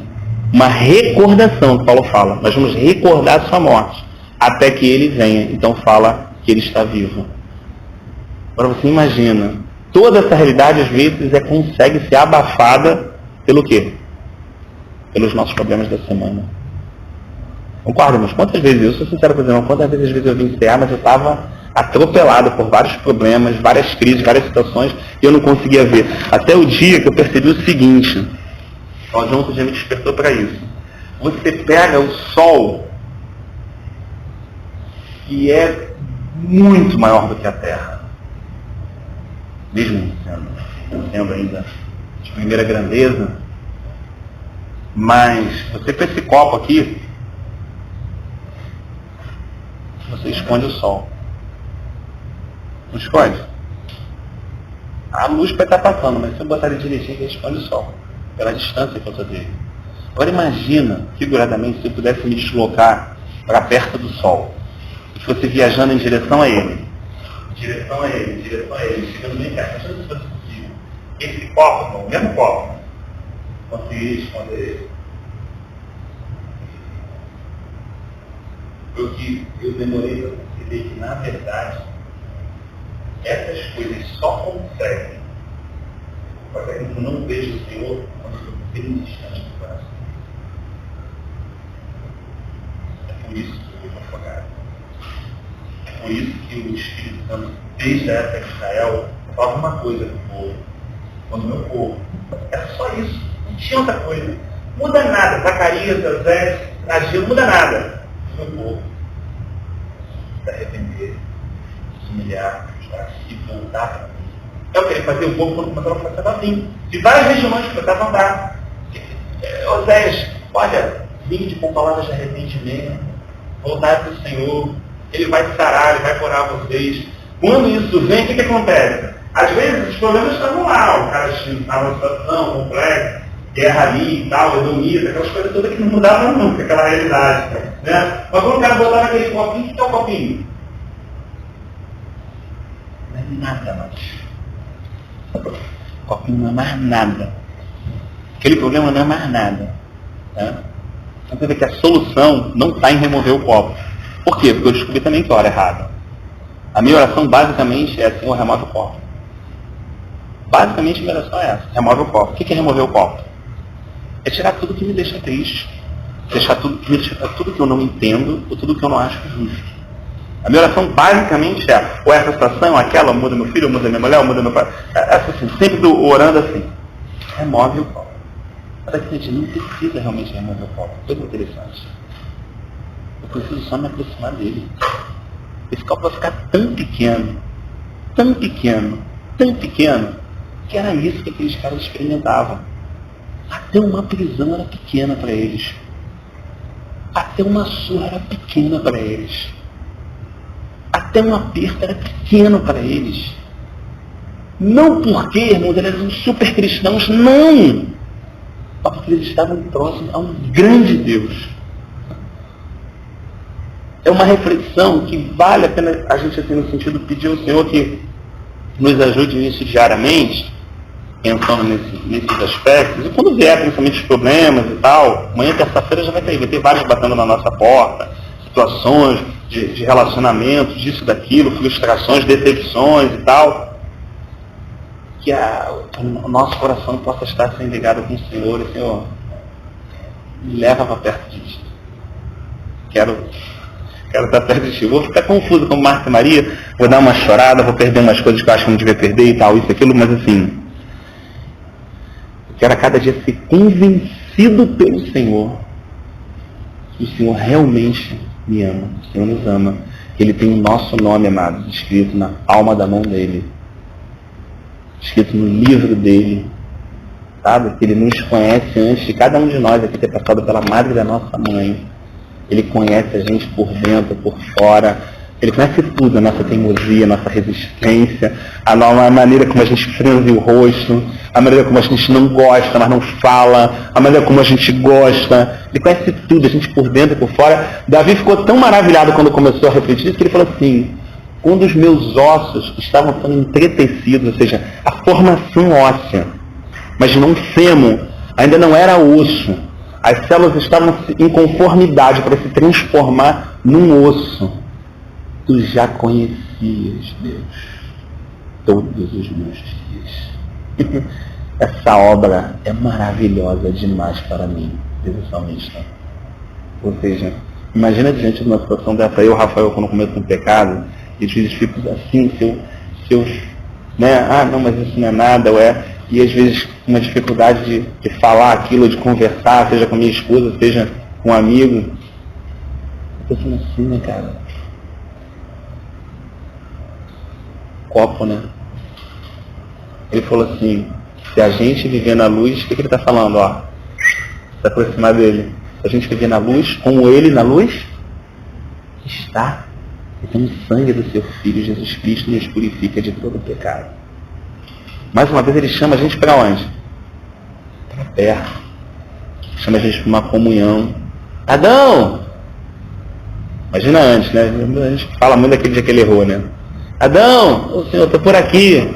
Uma recordação, que Paulo fala. Nós vamos recordar sua morte, até que ele venha. Então fala que ele está vivo. Agora você imagina, toda essa realidade às vezes consegue ser abafada pelo quê? Pelos nossos problemas da semana. Concorda, mas quantas vezes, eu sou sincero com os irmãos, quantas vezes eu vim cear, mas eu estava atropelado por vários problemas, várias crises, várias situações, e eu não conseguia ver. Até o dia que eu percebi o seguinte, o João já me despertou para isso. Você pega o sol, que é muito maior do que a Terra, mesmo sendo ainda de primeira grandeza, mas você com esse copo aqui, você esconde o sol. Não esconde? A luz vai estar passando, mas se eu botar ele direitinho, ele esconde o sol, pela distância que eu estou dele. Agora imagina, figuradamente, se eu pudesse me deslocar para perto do sol, e fosse viajando em direção a ele. Chegando bem perto, achando que isso fosse possível. Esse copo, o mesmo copo, consegui esconder ele. Porque eu demorei para perceber que, na verdade, essas coisas só conseguem fazer com que eu não veja o Senhor quando eu estou bem distante do coração. É por isso que eu vivo afogado. É por isso que o Espírito Santo, desde a época de Israel, falava uma coisa para o povo. Quando o meu povo, era só isso, não tinha outra coisa. Muda nada, Zacarias, José, Ageu, não muda nada. O meu povo se arrepender, se humilhar, e voltar para mim. É o que ele fazia o povo quando começou a passar assim. De várias regiões que começavam a andar. Oséias, olha, vinde com palavras de arrependimento, voltar para o Senhor, ele vai sarar, ele vai curar vocês. Quando isso vem, o que acontece? Às vezes os problemas estavam lá, o cara estava numa situação complexa, guerra ali e tal, edomita, aquelas coisas todas que não mudavam nunca, aquela realidade. Né? Mas quando o cara botar naquele copinho, o que é o copinho? Não é nada mais. O copinho não é mais nada. Aquele problema não é mais nada. Né? Então você vê que a solução não está em remover o copo. Por quê? Porque eu descobri também que a hora é errada. A minha oração basicamente é: Senhor, remove o copo. Basicamente a minha oração é essa: remove o copo. O que é remover o copo? É tirar tudo que me deixa triste. Deixar tudo que eu não entendo, ou tudo que eu não acho justo. A minha oração basicamente é: ou essa situação, aquela, muda meu filho, muda minha mulher, muda meu pai. Essa assim, sempre orando assim. remove o copo. Mas aqui a gente não precisa realmente remover o copo. Coisa interessante. Eu preciso só me aproximar dele. Esse copo vai ficar tão pequeno, tão pequeno, tão pequeno, que era isso que aqueles caras experimentavam. Até uma prisão era pequena para eles. Até uma surra era pequena para eles. Até um aperto era pequeno para eles. Não porque, irmãos, eles eram super cristãos, não! Mas porque eles estavam próximos a um grande Deus. É uma reflexão que vale a pena a gente, assim, no sentido de pedir ao Senhor que nos ajude nisso diariamente, pensando nesses aspectos. E quando vier, principalmente, os problemas e tal, amanhã, terça-feira, já vai ter vários batendo na nossa porta, situações de relacionamento, disso, daquilo, frustrações, decepções e tal. Que o nosso coração possa estar assim, ligado com o Senhor. E, Senhor, me leva para perto disso. Quero estar perto de ti. Vou ficar confuso como Marta e Maria, vou dar uma chorada, vou perder umas coisas que eu acho que não devia perder e tal, isso, aquilo, mas assim, eu quero a cada dia ser convencido pelo Senhor que o Senhor realmente me ama, o Senhor nos ama, que Ele tem o nosso nome, amados, escrito na palma da mão dEle, escrito no livro dEle, sabe? Que Ele nos conhece antes de cada um de nós aqui ter passado pela madre da nossa mãe. Ele conhece a gente por dentro, por fora. Ele conhece tudo, a nossa teimosia, a nossa resistência, a maneira como a gente franze o rosto, a maneira como a gente não gosta, mas não fala, a maneira como a gente gosta. Ele conhece tudo, a gente por dentro e por fora. Davi ficou tão maravilhado quando começou a refletir isso, que ele falou assim, quando os meus ossos estavam sendo entretecidos, ou seja, a formação óssea, mas não fêmur, ainda não era osso. As células estavam em conformidade para se transformar num osso. Tu já conhecias, Deus, todos os meus dias. Essa obra é maravilhosa demais para mim, diz o salmista. Ou seja, imagina diante de uma situação dessa, eu, Rafael, quando começo um pecado, e às vezes fico assim, se eu né, não, mas isso não é nada, e às vezes uma dificuldade de falar aquilo, de conversar, seja com a minha esposa, seja com um amigo. Eu tô pensando assim, né, cara? Copo, né? Ele falou assim, se a gente viver na luz, o que ele está falando, ó? Se aproximar dele. Se a gente viver na luz, como ele na luz, está. Então o sangue do seu Filho, Jesus Cristo, nos purifica de todo pecado. Mais uma vez ele chama a gente para onde? Para perto. Chama a gente para uma comunhão. Adão! Imagina antes, né? A gente fala muito daquele dia que ele errou, né? Adão, o Senhor, estou por aqui.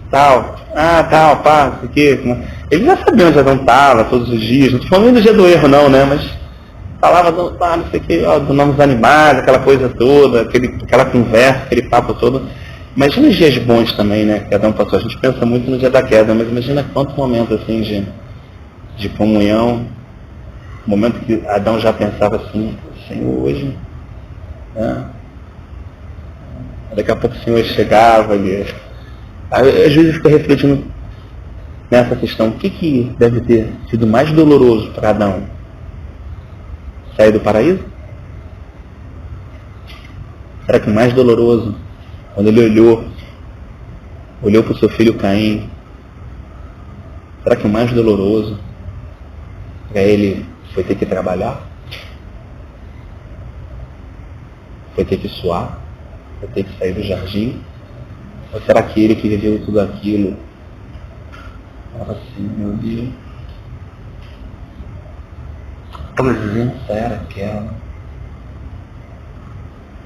Tal. Tal, pá, isso aqui. Ele já sabia onde Adão estava todos os dias. Não estou falando nem do dia do erro, não, né? Mas falava, não sei o que, do nome dos animais, aquela coisa toda, aquela conversa, aquele papo todo. Imagina os dias bons também, né? Que Adão passou. A gente pensa muito no dia da queda, mas imagina quantos momentos assim de comunhão. Momento que Adão já pensava assim, Senhor, hoje, né? Daqui a pouco o Senhor chegava e às vezes fica refletindo nessa questão. O que deve ter sido mais doloroso para Adão? Sair do paraíso? Será que o mais doloroso, quando ele olhou para o seu filho Caim, será que o mais doloroso para ele foi ter que trabalhar? Foi ter que suar? Foi ter que sair do jardim? Ou será que ele que viveu tudo aquilo estava assim, meu Deus, que presença era aquela?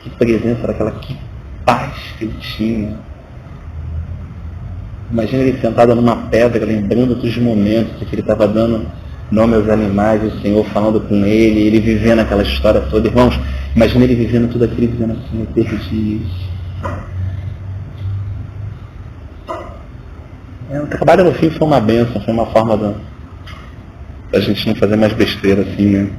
Que presença era aquela? Que paz que ele tinha. Imagina ele sentado numa pedra, lembrando dos momentos que ele estava dando nome aos animais, o Senhor falando com ele vivendo aquela história toda. Irmãos, imagina ele vivendo tudo aquilo, dizendo assim, eu perdi isso. O trabalho no fim foi uma bênção, foi uma forma da gente não fazer mais besteira assim, né?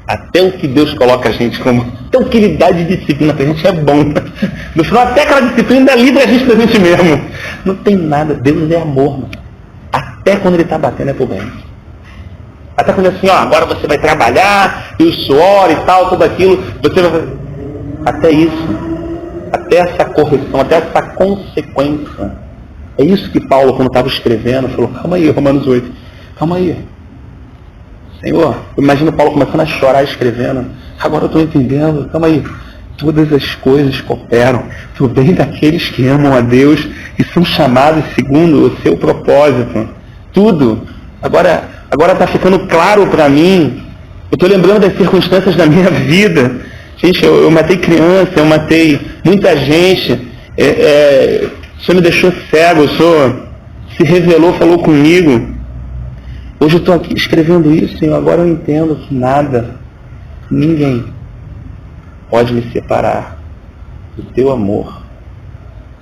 Até o que Deus coloca a gente como... Até o que Ele dá de disciplina pra gente é bom. No final, até aquela disciplina ainda livra a gente da gente mesmo. Não tem nada. Deus é amor, mano. Até quando ele está batendo é por bem. Até quando é assim, ó, agora você vai trabalhar, e o suor e tal, tudo aquilo, você vai... Até isso, até essa correção, até essa consequência. É isso que Paulo, quando estava escrevendo, falou, calma aí, Romanos 8, calma aí. Senhor, eu imagino Paulo começando a chorar escrevendo, agora eu estou entendendo, calma aí. Todas as coisas cooperam para o bem daqueles que amam a Deus e são chamados segundo o seu propósito. Tudo. Agora está ficando claro para mim. Eu estou lembrando das circunstâncias da minha vida. Gente, eu matei criança, eu matei muita gente. O Senhor me deixou cego, o Senhor se revelou, falou comigo. Hoje eu estou aqui escrevendo isso, Senhor. Agora eu entendo que nada, ninguém pode me separar do teu amor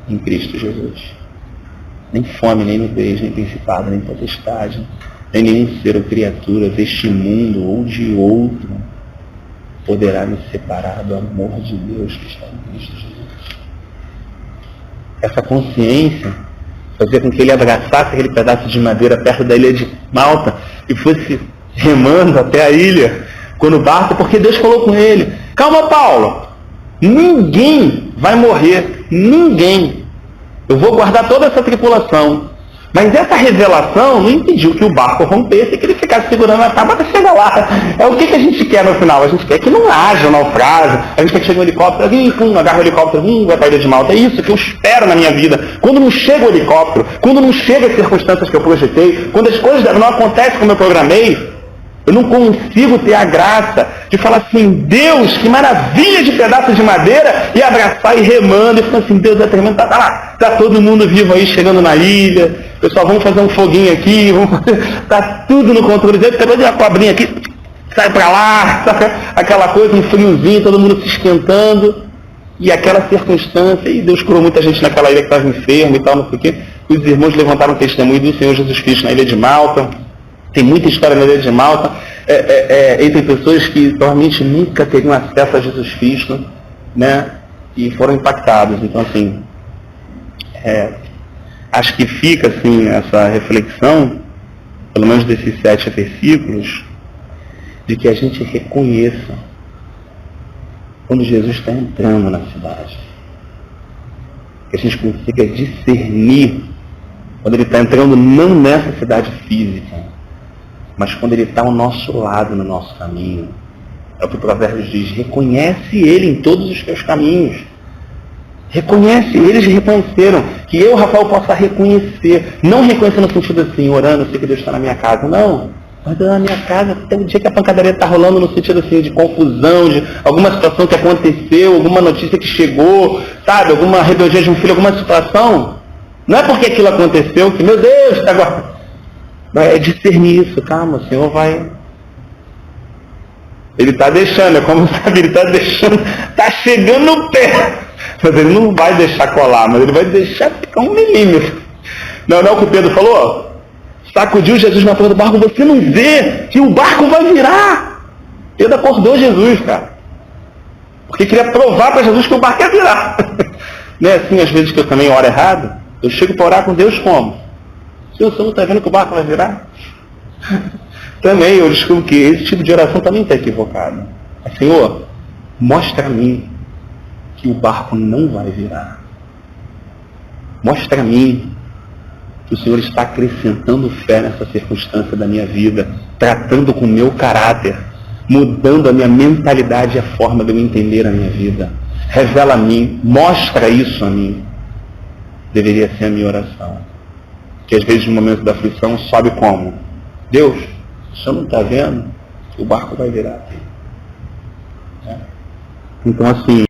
em Cristo Jesus. Nem fome, nem nudez, nem principado, nem potestade, nem nenhum ser ou criatura deste mundo ou de outro poderá me separar do amor de Deus que está em Cristo Jesus. Essa consciência fazia com que ele abraçasse aquele pedaço de madeira perto da ilha de Malta e fosse remando até a ilha, quando o barco, porque Deus falou com ele, calma, Paulo, ninguém vai morrer, ninguém. Eu vou guardar toda essa tripulação. Mas essa revelação não impediu que o barco rompesse e que ele ficasse segurando a tábua até chegar lá. É o que a gente quer no final? A gente quer que não haja naufrágio, a gente quer que chegue um helicóptero, agarra o helicóptero, vai para a ilha de Malta. É isso que eu espero na minha vida. Quando não chega o helicóptero, quando não chega as circunstâncias que eu projetei, quando as coisas não acontecem como eu programei, eu não consigo ter a graça de falar assim, Deus, que maravilha de pedaços de madeira, e abraçar e remando, e falar assim, Deus é tremendo, tá lá, tá todo mundo vivo aí, chegando na ilha, pessoal, vamos fazer um foguinho aqui, tá tudo no controle dele, pegou de uma cobrinha aqui, sai pra lá, sabe? Aquela coisa, um friozinho, todo mundo se esquentando, e aquela circunstância, e Deus curou muita gente naquela ilha que estava enferma e tal, não sei o quê, os irmãos levantaram testemunho do Senhor Jesus Cristo na ilha de Malta. Tem muita história na ilha de Malta, entre pessoas que provavelmente nunca teriam acesso a Jesus Cristo, né? E foram impactados. Então, assim, acho que fica, assim, essa reflexão, pelo menos desses 7 versículos, de que a gente reconheça quando Jesus está entrando na cidade. Que a gente consiga discernir quando ele está entrando não nessa cidade física, mas quando ele está ao nosso lado, no nosso caminho. É o que o Provérbios diz, reconhece ele em todos os teus caminhos. Reconhece, eles reconheceram. Que eu, Rafael, possa reconhecer. Não reconhecer no sentido assim, orando, eu sei que Deus está na minha casa. Não, mas na minha casa até o dia que a pancadaria está rolando no sentido assim, de confusão, de alguma situação que aconteceu, alguma notícia que chegou, sabe, alguma rebeldia de um filho, alguma situação. Não é porque aquilo aconteceu que, meu Deus, está agora... É discernir isso, calma, o Senhor vai... Ele está deixando, é como sabe, ele está deixando, está chegando no pé. Mas ele não vai deixar colar, mas ele vai deixar ficar 1 milímetro. Não é o que o Pedro falou? Sacudiu Jesus na porta do barco, você não vê que o barco vai virar. Pedro acordou Jesus, cara. Porque queria provar para Jesus que o barco ia virar. Não é assim às vezes que eu também oro errado? Eu chego para orar com Deus como? Se o Senhor não está vendo que o barco vai virar? Também eu descubro que esse tipo de oração também está equivocado. Mas, Senhor, mostra a mim que o barco não vai virar. Mostra a mim que o Senhor está acrescentando fé nessa circunstância da minha vida, tratando com o meu caráter, mudando a minha mentalidade e a forma de eu entender a minha vida. Revela a mim, mostra isso a mim. Deveria ser a minha oração. Que às vezes no momento da aflição sobe como? Deus, o Senhor não está vendo? O barco vai virar. Então assim,